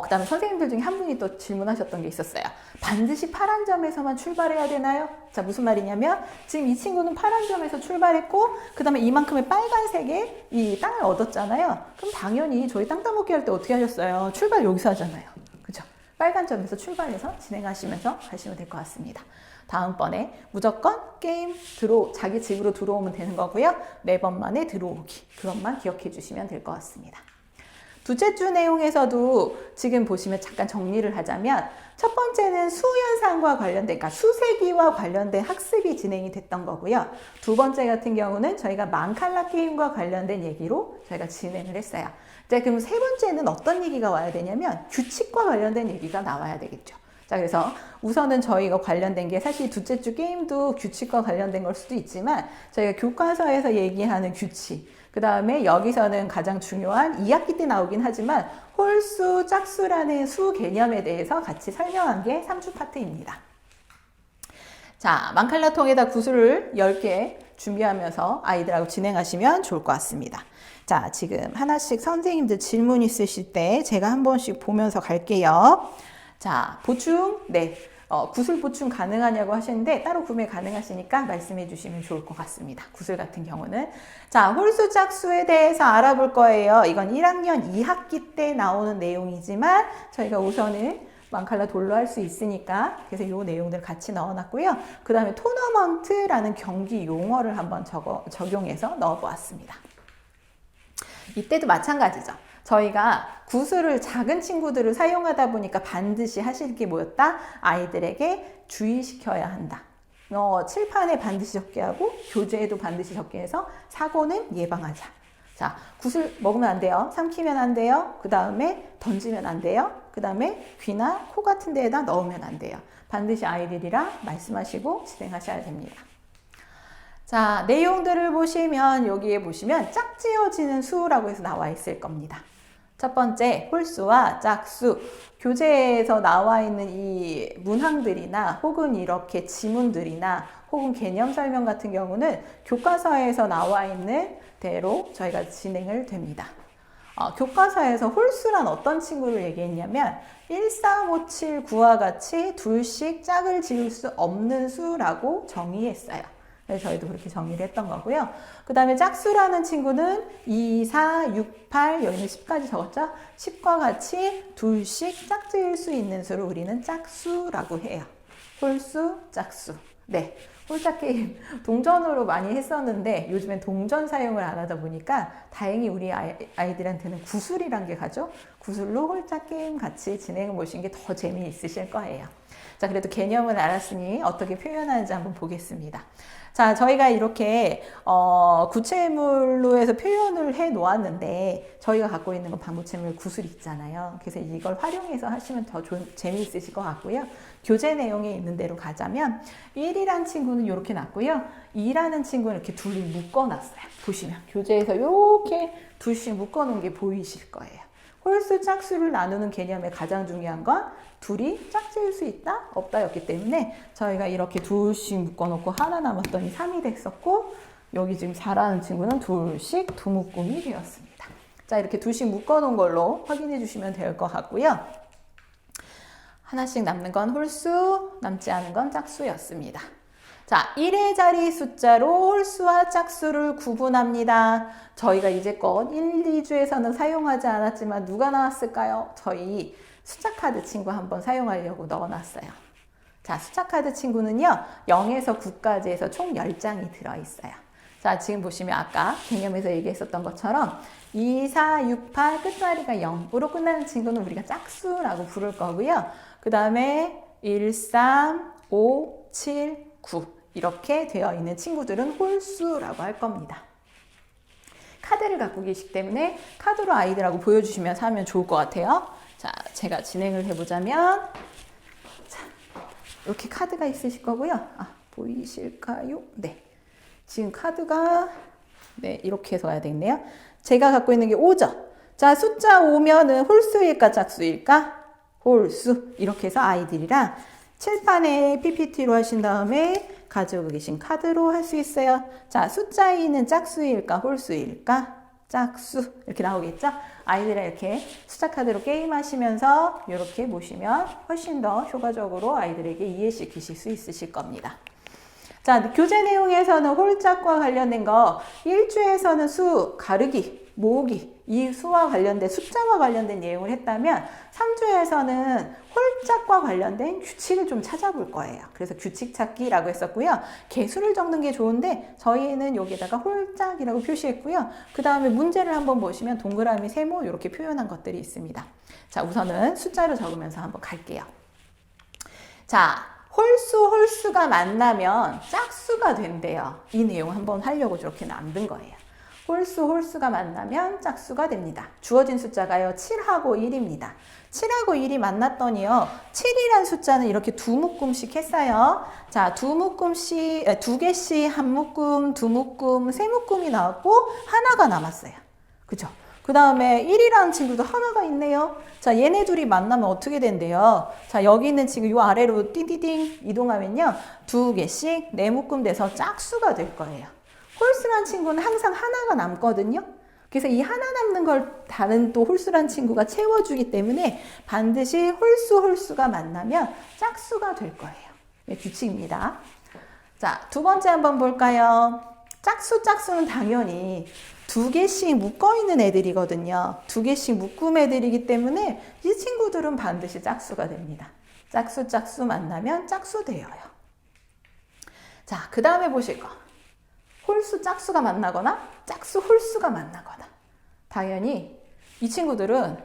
그 다음에 선생님들 중에 한 분이 또 질문하셨던 게 있었어요. 반드시 파란 점에서만 출발해야 되나요? 자, 무슨 말이냐면 지금 이 친구는 파란 점에서 출발했고 그 다음에 이만큼의 빨간색의 이 땅을 얻었잖아요. 그럼 당연히 저희 땅 따먹기 할 때 어떻게 하셨어요? 출발 여기서 하잖아요. 빨간 점에서 출발해서 진행하시면서 가시면 될 것 같습니다. 다음번에 무조건 게임 자기 집으로 들어오면 되는 거고요. 4번 만에 들어오기. 그것만 기억해 주시면 될 것 같습니다. 둘째 주 내용에서도 지금 보시면 잠깐 정리를 하자면 첫 번째는 수현상과 관련된, 그러니까 수세기와 관련된 학습이 진행이 됐던 거고요. 두 번째 같은 경우는 저희가 망칼라 게임과 관련된 얘기로 저희가 진행을 했어요. 자, 그럼 세 번째는 어떤 얘기가 와야 되냐면 규칙과 관련된 얘기가 나와야 되겠죠. 자, 그래서 우선은 저희가 관련된 게 사실 둘째 주 게임도 규칙과 관련된 걸 수도 있지만 저희가 교과서에서 얘기하는 규칙, 그 다음에 여기서는 가장 중요한 2학기 때 나오긴 하지만 홀수, 짝수라는 수 개념에 대해서 같이 설명한 게 3주 파트입니다. 자, 망칼라통에다 구슬을 10개 준비하면서 아이들하고 진행하시면 좋을 것 같습니다. 자, 지금 하나씩 선생님들 질문 있으실 때 제가 한 번씩 보면서 갈게요. 자, 보충, 네. 구슬 보충 가능하냐고 하시는데 따로 구매 가능하시니까 말씀해 주시면 좋을 것 같습니다. 구슬 같은 경우는. 자, 홀수 짝수에 대해서 알아볼 거예요. 이건 1학년 2학기 때 나오는 내용이지만 저희가 우선은 망칼라 돌로 할 수 있으니까 그래서 이 내용들 같이 넣어놨고요. 그 다음에 토너먼트라는 경기 용어를 한번 적용해서 넣어보았습니다. 이때도 마찬가지죠. 저희가 구슬을 작은 친구들을 사용하다 보니까 반드시 하실 게 뭐였다? 아이들에게 주의시켜야 한다. 칠판에 반드시 적게 하고 교재에도 반드시 적게 해서 사고는 예방하자. 자, 구슬 먹으면 안 돼요. 삼키면 안 돼요. 그 다음에 던지면 안 돼요. 그 다음에 귀나 코 같은 데에다 넣으면 안 돼요. 반드시 아이들이랑 말씀하시고 진행하셔야 됩니다. 자, 내용들을 보시면 여기에 보시면 짝지어지는 수라고 해서 나와 있을 겁니다. 첫 번째, 홀수와 짝수. 교재에서 나와 있는 이 문항들이나 혹은 이렇게 지문들이나 혹은 개념 설명 같은 경우는 교과서에서 나와 있는 대로 저희가 진행을 됩니다. 교과서에서 홀수란 어떤 친구를 얘기했냐면 1, 3, 5, 7, 9와 같이 둘씩 짝을 지을 수 없는 수라고 정의했어요. 그래서 저희도 그렇게 정의를 했던 거고요. 그 다음에 짝수라는 친구는 2, 4, 6, 8, 여기는 10까지 적었죠? 10과 같이 둘씩 짝지을 수 있는 수를 우리는 짝수라고 해요. 홀수, 짝수. 네. 홀짝 게임 동전으로 많이 했었는데 요즘엔 동전 사용을 안 하다 보니까 다행히 우리 아이들한테는 구슬이란 게 가죠. 구슬로 홀짝 게임 같이 진행해 보시는 게 더 재미있으실 거예요. 자, 그래도 개념을 알았으니 어떻게 표현하는지 한번 보겠습니다. 자, 저희가 이렇게 구체물로 해서 표현을 해 놓았는데 저희가 갖고 있는 건 반구체물 구슬 있잖아요. 그래서 이걸 활용해서 하시면 더 재미있으실 것 같고요. 교재 내용에 있는 대로 가자면 1이란 친구는 이렇게 놨고요. 2라는 친구는 이렇게 둘이 묶어놨어요. 보시면 교재에서 이렇게 둘씩 묶어놓은 게 보이실 거예요. 홀수, 짝수를 나누는 개념의 가장 중요한 건 둘이 짝지을 수 있다? 없다 였기 때문에 저희가 이렇게 둘씩 묶어놓고 하나 남았더니 3이 됐었고 여기 지금 4라는 친구는 둘씩 두 묶음이 되었습니다. 자, 이렇게 둘씩 묶어놓은 걸로 확인해 주시면 될 것 같고요. 하나씩 남는 건 홀수, 남지 않은 건 짝수였습니다. 자, 1의 자리 숫자로 홀수와 짝수를 구분합니다. 저희가 이제껏 1, 2주에서는 사용하지 않았지만 누가 나왔을까요? 저희 숫자 카드 친구 한번 사용하려고 넣어놨어요. 자, 숫자 카드 친구는요. 0에서 9까지 해서 총 10장이 들어있어요. 자, 지금 보시면 아까 개념에서 얘기했었던 것처럼 2, 4, 6, 8 끝자리가 0으로 끝나는 친구는 우리가 짝수라고 부를 거고요. 그 다음에 1, 3, 5, 7, 9 이렇게 되어 있는 친구들은 홀수라고 할 겁니다. 카드를 갖고 계시기 때문에 카드로 아이들하고 보여주시면서 하면 좋을 것 같아요. 자, 제가 진행을 해보자면 자, 이렇게 카드가 있으실 거고요. 보이실까요? 네. 지금 카드가 네, 이렇게 해서 가야 되겠네요. 제가 갖고 있는 게 5죠. 자, 숫자 5면은 홀수일까 짝수일까? 홀수. 이렇게 해서 아이들이랑 칠판에 PPT로 하신 다음에 가지고 계신 카드로 할 수 있어요. 자, 숫자 2는 짝수일까 홀수일까? 짝수. 이렇게 나오겠죠? 아이들이랑 이렇게 숫자 카드로 게임하시면서 이렇게 보시면 훨씬 더 효과적으로 아이들에게 이해시키실 수 있으실 겁니다. 자, 교재 내용에서는 홀짝과 관련된 거 1주에서는 수 가르기 모으기, 이 수와 관련된 숫자와 관련된 내용을 했다면 3주에서는 홀짝과 관련된 규칙을 좀 찾아볼 거예요. 그래서 규칙 찾기라고 했었고요. 개수를 적는 게 좋은데 저희는 여기다가 홀짝이라고 표시했고요. 그 다음에 문제를 한번 보시면 동그라미, 세모 이렇게 표현한 것들이 있습니다. 자, 우선은 숫자를 적으면서 한번 갈게요. 자, 홀수가 만나면 짝수가 된대요. 이 내용 한번 하려고 저렇게 만든 거예요. 홀수가 만나면 짝수가 됩니다. 주어진 숫자가요, 7하고 1입니다. 7하고 1이 만났더니요, 7이란 숫자는 이렇게 두 묶음씩 했어요. 자, 두 개씩 한 묶음, 두 묶음, 세 묶음이 나왔고, 하나가 남았어요. 그죠? 그 다음에 1이라는 친구도 하나가 있네요. 자, 얘네 둘이 만나면 어떻게 된대요? 자, 여기 있는 친구 요 아래로 띵띵띵 이동하면요, 두 개씩 네 묶음 돼서 짝수가 될 거예요. 홀수란 친구는 항상 하나가 남거든요. 그래서 이 하나 남는 걸 다른 또 홀수란 친구가 채워주기 때문에 반드시 홀수가 만나면 짝수가 될 거예요. 네, 규칙입니다. 자, 두 번째 한번 볼까요? 짝수는 당연히 두 개씩 묶어있는 애들이거든요. 두 개씩 묶음 애들이기 때문에 이 친구들은 반드시 짝수가 됩니다. 짝수 만나면 짝수 되어요. 자, 그 다음에 보실 거. 홀수 짝수가 만나거나 짝수 홀수가 만나거나. 당연히 이 친구들은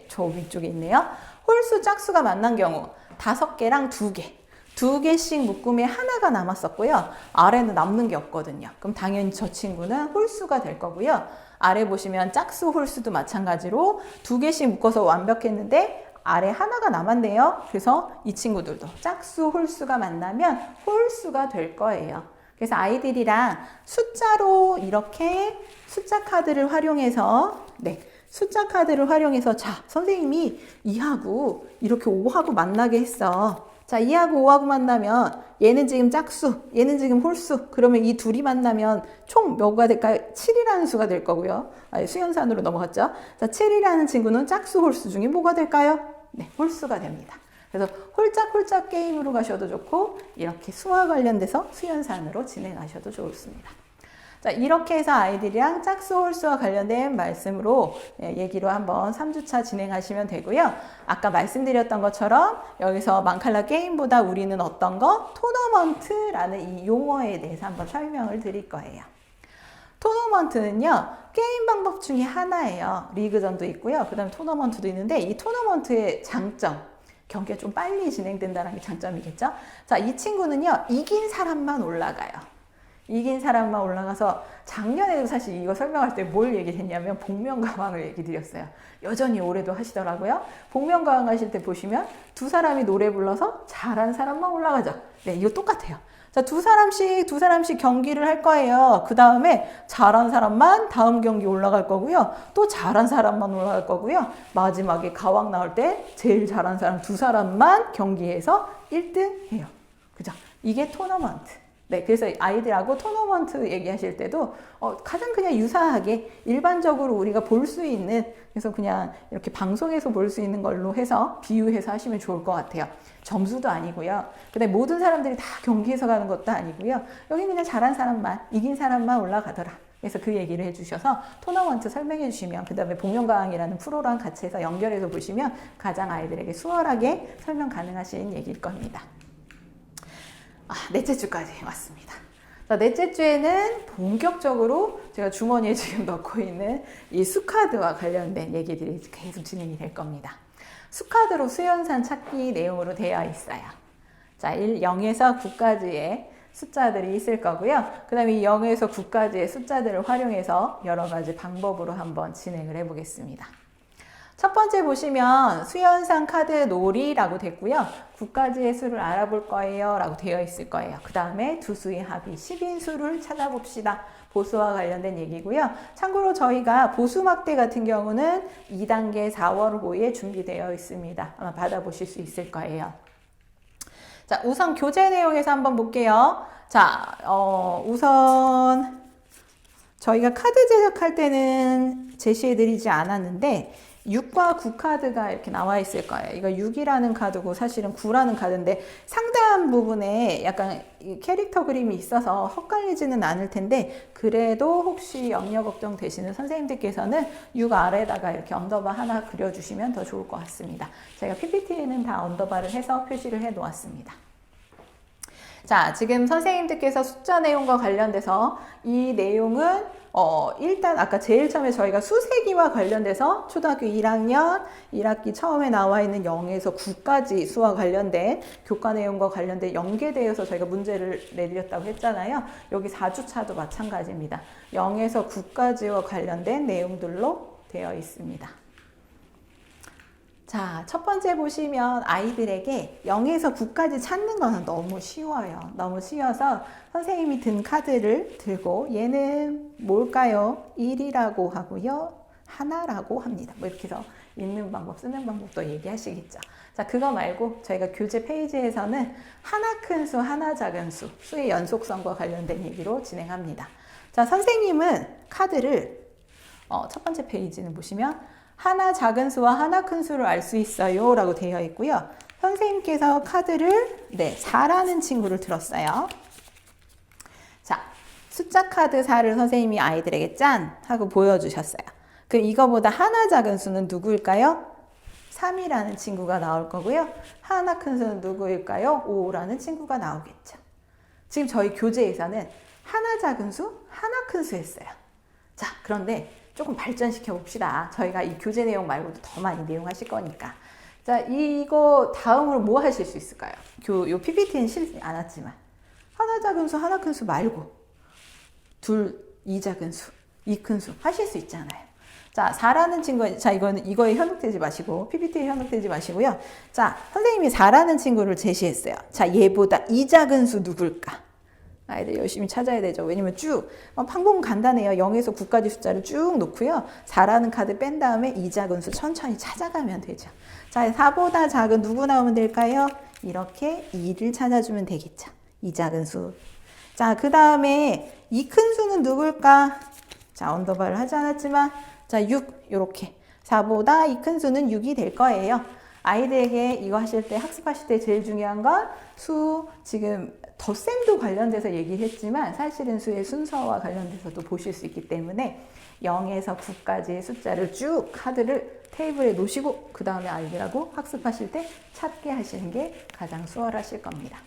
저 위쪽에 있네요. 홀수 짝수가 만난 경우 5개랑 2개. 2개씩 묶음에 하나가 남았었고요. 아래는 남는 게 없거든요. 그럼 당연히 저 친구는 홀수가 될 거고요. 아래 보시면 짝수 홀수도 마찬가지로 2개씩 묶어서 완벽했는데 아래 하나가 남았네요. 그래서 이 친구들도 짝수 홀수가 만나면 홀수가 될 거예요. 그래서 아이들이랑 숫자로 이렇게 숫자 카드를 활용해서 자, 선생님이 2하고 이렇게 5하고 만나게 했어. 자, 2하고 5하고 만나면 얘는 지금 짝수, 얘는 지금 홀수. 그러면 이 둘이 만나면 총 몇가 될까요? 7이라는 수가 될 거고요. 수연산으로 넘어갔죠. 자, 7이라는 친구는 짝수, 홀수 중에 뭐가 될까요? 네, 홀수가 됩니다. 그래서 홀짝 게임으로 가셔도 좋고 이렇게 수와 관련돼서 수연산으로 진행하셔도 좋습니다. 자, 이렇게 해서 아이들이랑 짝수, 홀수와 관련된 말씀으로 얘기로 한번 3주차 진행하시면 되고요. 아까 말씀드렸던 것처럼 여기서 망칼라 게임보다 우리는 어떤 거? 토너먼트라는 이 용어에 대해서 한번 설명을 드릴 거예요. 토너먼트는요, 게임 방법 중에 하나예요. 리그전도 있고요. 그 다음에 토너먼트도 있는데 이 토너먼트의 장점, 경기가 좀 빨리 진행된다는 게 장점이겠죠. 자, 이 친구는요, 이긴 사람만 올라가요. 이긴 사람만 올라가서 작년에도 사실 이거 설명할 때 뭘 얘기했냐면 복면가왕을 얘기 드렸어요. 여전히 올해도 하시더라고요. 복면가왕 하실 때 보시면 두 사람이 노래 불러서 잘한 사람만 올라가죠. 네, 이거 똑같아요. 자, 두 사람씩 경기를 할 거예요. 그 다음에 잘한 사람만 다음 경기 올라갈 거고요. 또 잘한 사람만 올라갈 거고요. 마지막에 가왕 나올 때 제일 잘한 사람 두 사람만 경기해서 1등 해요. 그죠? 이게 토너먼트. 네, 그래서 아이들하고 토너먼트 얘기하실 때도 가장 그냥 유사하게 일반적으로 우리가 볼 수 있는, 그래서 그냥 이렇게 방송에서 볼 수 있는 걸로 해서 비유해서 하시면 좋을 것 같아요. 점수도 아니고요. 그다음에 모든 사람들이 다 경기에서 가는 것도 아니고요. 여기 그냥 잘한 사람만, 이긴 사람만 올라가더라. 그래서 그 얘기를 해주셔서 토너먼트 설명해 주시면, 그 다음에 복면가왕이라는 프로랑 같이 해서 연결해서 보시면 가장 아이들에게 수월하게 설명 가능하신 얘기일 겁니다. 넷째 주까지 왔습니다. 자, 넷째 주에는 본격적으로 제가 주머니에 지금 넣고 있는 이 수카드와 관련된 얘기들이 계속 진행이 될 겁니다. 수카드로 수연산 찾기 내용으로 되어 있어요. 자, 0에서 9까지의 숫자들이 있을 거고요. 그 다음에 이 0에서 9까지의 숫자들을 활용해서 여러 가지 방법으로 한번 진행을 해보겠습니다. 첫 번째 보시면 수연산 카드 놀이라고 됐고요. 9가지의 수를 알아볼 거예요 라고 되어 있을 거예요. 그 다음에 두 수의 합이 10인 수를 찾아봅시다. 보수와 관련된 얘기고요. 참고로 저희가 보수막대 같은 경우는 2단계 4월 호에 준비되어 있습니다. 아마 받아보실 수 있을 거예요. 자, 우선 교재 내용에서 한번 볼게요. 자, 우선 저희가 카드 제작할 때는 제시해드리지 않았는데 6과 9 카드가 이렇게 나와 있을 거예요. 이거 6이라는 카드고 사실은 9라는 카드인데 상단 부분에 약간 캐릭터 그림이 있어서 헛갈리지는 않을 텐데 그래도 혹시 염려 걱정 되시는 선생님들께서는 6 아래다가 이렇게 언더바 하나 그려주시면 더 좋을 것 같습니다. 제가 PPT에는 다 언더바를 해서 표시를 해 놓았습니다. 자, 지금 선생님들께서 숫자 내용과 관련돼서 이 내용은 일단 아까 제일 처음에 저희가 수세기와 관련돼서 초등학교 1학년 1학기 처음에 나와 있는 0에서 9까지 수와 관련된 교과 내용과 관련된 연계되어서 저희가 문제를 내드렸다고 했잖아요. 여기 4주차도 마찬가지입니다. 0에서 9까지와 관련된 내용들로 되어 있습니다. 자, 첫 번째 보시면 아이들에게 0에서 9까지 찾는 거는 너무 쉬워요. 너무 쉬워서 선생님이 든 카드를 들고 얘는 뭘까요? 1이라고 하고요. 하나라고 합니다. 뭐 이렇게 해서 읽는 방법, 쓰는 방법도 얘기하시겠죠. 자, 그거 말고 저희가 교재 페이지에서는 하나 큰 수, 하나 작은 수, 수의 연속성과 관련된 얘기로 진행합니다. 자, 선생님은 카드를 첫 번째 페이지는 보시면 하나 작은 수와 하나 큰 수를 알 수 있어요 라고 되어 있고요. 선생님께서 카드를 4라는 친구를 들었어요. 자, 숫자 카드 4를 선생님이 아이들에게 짠 하고 보여주셨어요. 그럼 이거보다 하나 작은 수는 누구일까요? 3이라는 친구가 나올 거고요. 하나 큰 수는 누구일까요? 5라는 친구가 나오겠죠. 지금 저희 교재에서는 하나 작은 수, 하나 큰 수 했어요. 자, 그런데 조금 발전시켜 봅시다. 저희가 이 교재 내용 말고도 더 많이 내용하실 거니까. 자, 이거 다음으로 뭐 하실 수 있을까요? 요 PPT는 실지 않았지만 하나 작은 수, 하나 큰 수 말고 둘, 2 작은 수, 2 큰 수 하실 수 있잖아요. 자, 4라는 친구, 자, 이거에 현혹되지 마시고 PPT에 현혹되지 마시고요. 자, 선생님이 4라는 친구를 제시했어요. 자, 얘보다 2 작은 수 누굴까? 아이들 열심히 찾아야 되죠. 왜냐면 쭉 방법은 간단해요. 0에서 9까지 숫자를 쭉 놓고요. 4라는 카드 뺀 다음에 2 작은 수 천천히 찾아가면 되죠. 자, 4보다 작은 누구 나오면 될까요? 이렇게 2를 찾아주면 되겠죠. 2 작은 수. 자, 그 다음에 2 큰 수는 누굴까? 자, 언더바를 하지 않았지만 자, 6 이렇게 4보다 2 큰 수는 6이 될 거예요. 아이들에게 이거 하실 때 학습하실 때 제일 중요한 건 수 지금 덧셈도 관련돼서 얘기했지만 사실은 수의 순서와 관련돼서도 보실 수 있기 때문에 0에서 9까지의 숫자를 쭉 카드를 테이블에 놓으시고 그 다음에 아이들하고 학습하실 때 찾게 하시는 게 가장 수월하실 겁니다.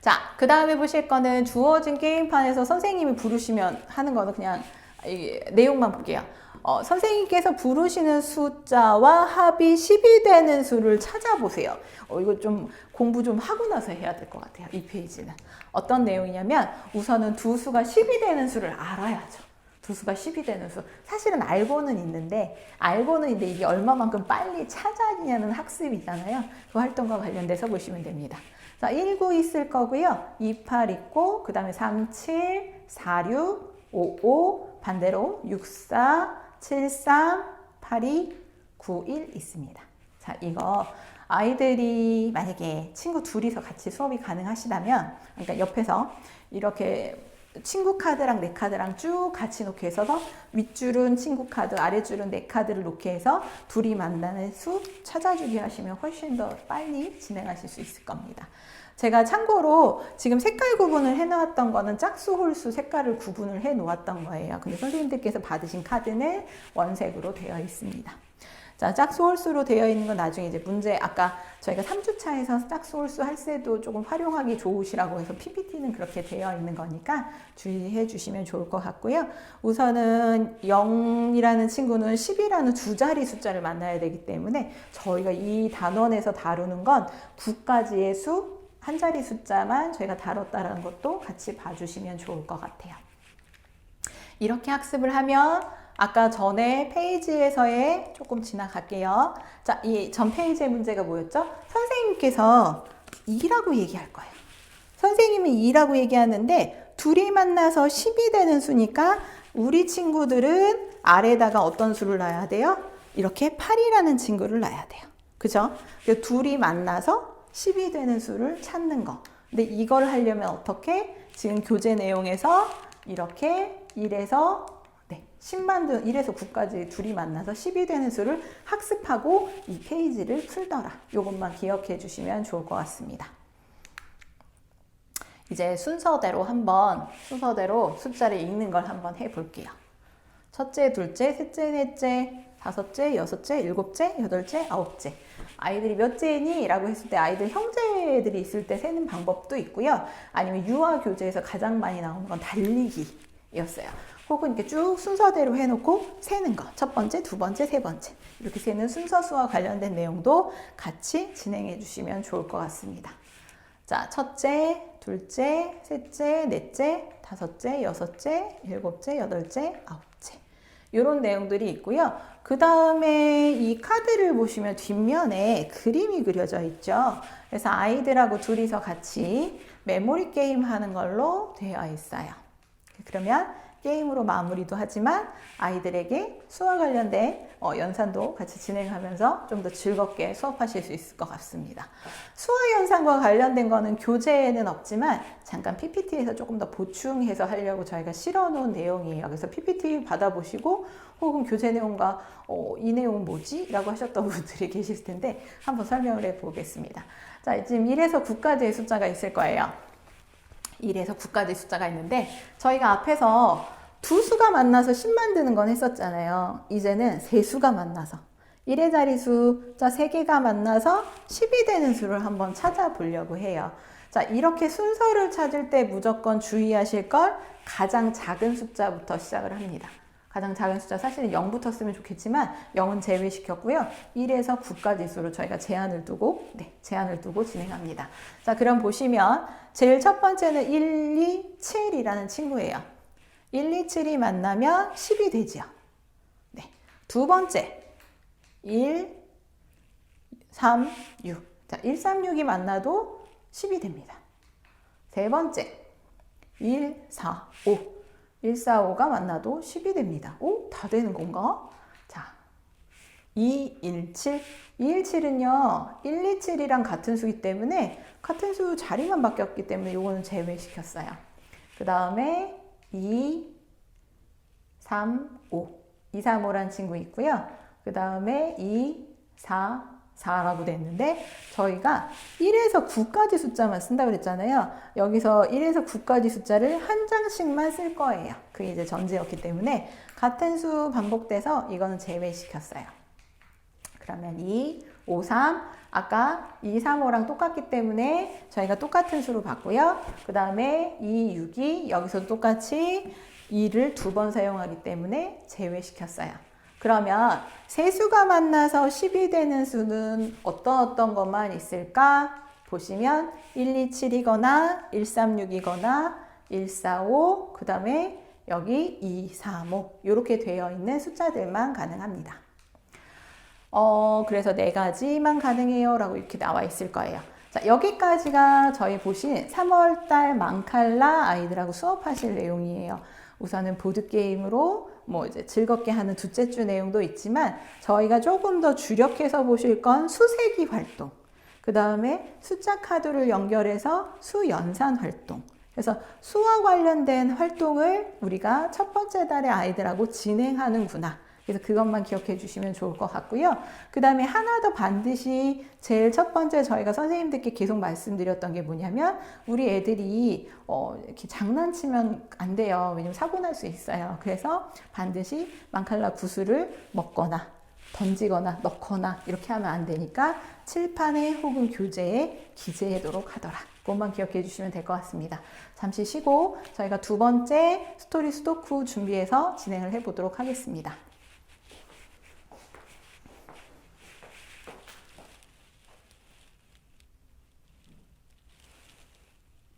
자, 그 다음에 보실 거는 주어진 게임판에서 선생님이 부르시면 하는 거는 그냥 내용만 볼게요. 선생님께서 부르시는 숫자와 합이 10이 되는 수를 찾아보세요. 이거 좀 공부 좀 하고 나서 해야 될 것 같아요. 이 페이지는. 어떤 내용이냐면 우선은 두 수가 10이 되는 수를 알아야죠. 두 수가 10이 되는 수. 사실은 알고는 있는데 이게 얼마만큼 빨리 찾아내냐는 학습이잖아요. 그 활동과 관련돼서 보시면 됩니다. 자, 19 있을 거고요. 28 있고 그 다음에 37, 46, 55 반대로 64, 73, 82, 91 있습니다. 자, 이거 아이들이 만약에 친구 둘이서 같이 수업이 가능하시다면 그러니까 옆에서 이렇게 친구 카드랑 내 카드랑 쭉 같이 놓게 해서 윗줄은 친구 카드, 아랫줄은 내 카드를 놓게 해서 둘이 만나는 수 찾아주기 하시면 훨씬 더 빨리 진행하실 수 있을 겁니다. 제가 참고로 지금 색깔 구분을 해놓았던 거는 짝수, 홀수 색깔을 구분을 해놓았던 거예요. 근데 선생님들께서 받으신 카드는 원색으로 되어 있습니다. 자, 짝수, 홀수로 되어 있는 건 나중에 이제 문제, 아까 저희가 3주차에서 짝수, 홀수 할 때도 조금 활용하기 좋으시라고 해서 PPT는 그렇게 되어 있는 거니까 주의해 주시면 좋을 것 같고요. 우선은 0이라는 친구는 10이라는 두 자리 숫자를 만나야 되기 때문에 저희가 이 단원에서 다루는 건 9까지의 수, 한 자리 숫자만 저희가 다뤘다는 것도 같이 봐주시면 좋을 것 같아요. 이렇게 학습을 하면 아까 전에 페이지에서의 조금 지나갈게요. 자, 이 전 페이지의 문제가 뭐였죠? 선생님께서 2라고 얘기할 거예요. 선생님이 2라고 얘기하는데 둘이 만나서 10이 되는 수니까 우리 친구들은 아래다가 어떤 수를 놔야 돼요? 이렇게 8이라는 친구를 놔야 돼요. 그죠? 둘이 만나서 10이 되는 수를 찾는 거. 근데 이걸 하려면 어떻게? 지금 교재 내용에서 이렇게 1에서 10만 1에서 9까지 둘이 만나서 10이 되는 수를 학습하고 이 페이지를 풀더라. 이것만 기억해 주시면 좋을 것 같습니다. 이제 순서대로 숫자를 읽는 걸 한번 해볼게요. 첫째, 둘째, 셋째, 넷째, 다섯째, 여섯째, 일곱째, 여덟째, 아홉째. 아이들이 몇째니? 라고 했을 때 아이들 형제들이 있을 때 세는 방법도 있고요. 아니면 유아 교재에서 가장 많이 나오는 건 달리기였어요. 혹은 이렇게 쭉 순서대로 해놓고 세는 거. 첫 번째, 두 번째, 세 번째. 이렇게 세는 순서 수와 관련된 내용도 같이 진행해 주시면 좋을 것 같습니다. 자, 첫째, 둘째, 셋째, 넷째, 다섯째, 여섯째, 일곱째, 여덟째, 아홉째. 이런 내용들이 있고요. 그 다음에 이 카드를 보시면 뒷면에 그림이 그려져 있죠. 그래서 아이들하고 둘이서 같이 메모리 게임 하는 걸로 되어 있어요. 그러면 게임으로 마무리도 하지만 아이들에게 수와 관련된 연산도 같이 진행하면서 좀 더 즐겁게 수업하실 수 있을 것 같습니다. 수와 연산과 관련된 거는 교재에는 없지만 잠깐 PPT에서 조금 더 보충해서 하려고 저희가 실어놓은 내용이에요. 그래서 PPT 받아보시고 혹은 교재 내용과 이 내용은 뭐지? 라고 하셨던 분들이 계실 텐데 한번 설명을 해보겠습니다. 자, 지금 1에서 9까지의 숫자가 있을 거예요. 1에서 9까지 숫자가 있는데 저희가 앞에서 두 수가 만나서 10 만드는 건 했었잖아요. 이제는 세 수가 만나서 1의 자리 숫자 3개가 만나서 10이 되는 수를 한번 찾아보려고 해요. 자, 이렇게 순서를 찾을 때 무조건 주의하실 걸 가장 작은 숫자부터 시작을 합니다. 가장 작은 숫자 사실은 0부터 쓰면 좋겠지만 0은 제외시켰고요. 1에서 9까지 수로 저희가 제한을 두고 진행합니다. 자, 그럼 보시면 제일 첫 번째는 1, 2, 7이라는 친구예요. 1, 2, 7이 만나면 10이 되죠. 네. 두 번째 1, 3, 6. 자, 1, 3, 6이 만나도 10이 됩니다. 세 번째 1, 4, 5. 1, 4, 5가 만나도 10이 됩니다. 오, 다 되는 건가? 자, 2, 1, 7. 2, 1, 7은요, 1, 2, 7이랑 같은 수이기 때문에 같은 수 자리만 바뀌었기 때문에 이거는 제외시켰어요. 그 다음에 2, 3, 5. 2, 3, 5란 친구 있고요. 그 다음에 2, 4, 4라고 됐는데 저희가 1에서 9까지 숫자만 쓴다고 그랬잖아요. 여기서 1에서 9까지 숫자를 한 장씩만 쓸 거예요. 그게 이제 전제였기 때문에 같은 수 반복돼서 이거는 제외시켰어요. 그러면 2, 5, 3 아까 2, 3, 5랑 똑같기 때문에 저희가 똑같은 수로 봤고요. 그 다음에 2, 6이 여기서 똑같이 2를 두 번 사용하기 때문에 제외시켰어요. 그러면 세 수가 만나서 10이 되는 수는 어떤 것만 있을까? 보시면 1, 2, 7이거나 1, 3, 6이거나 1, 4, 5, 그 다음에 여기 2, 3, 5 이렇게 되어 있는 숫자들만 가능합니다. 그래서 네 가지만 가능해요 라고 이렇게 나와 있을 거예요. 자, 여기까지가 저희 보신 3월달 망칼라 아이들하고 수업하실 내용이에요. 우선은 보드게임으로 뭐 이제 즐겁게 하는 둘째 주 내용도 있지만 저희가 조금 더 주력해서 보실 건 수세기 활동, 그 다음에 숫자 카드를 연결해서 수연산 활동. 그래서 수와 관련된 활동을 우리가 첫 번째 달에 아이들하고 진행하는구나. 그래서 그것만 기억해 주시면 좋을 것 같고요. 그 다음에 하나 더 반드시 제일 첫 번째 저희가 선생님들께 계속 말씀드렸던 게 뭐냐면 우리 애들이 이렇게 장난치면 안 돼요. 왜냐면 사고 날 수 있어요. 그래서 반드시 망칼라 구슬을 먹거나 던지거나 넣거나 이렇게 하면 안 되니까 칠판에 혹은 교재에 기재하도록 하더라. 그것만 기억해 주시면 될 것 같습니다. 잠시 쉬고 저희가 두 번째 스토리 수도쿠 준비해서 진행을 해보도록 하겠습니다.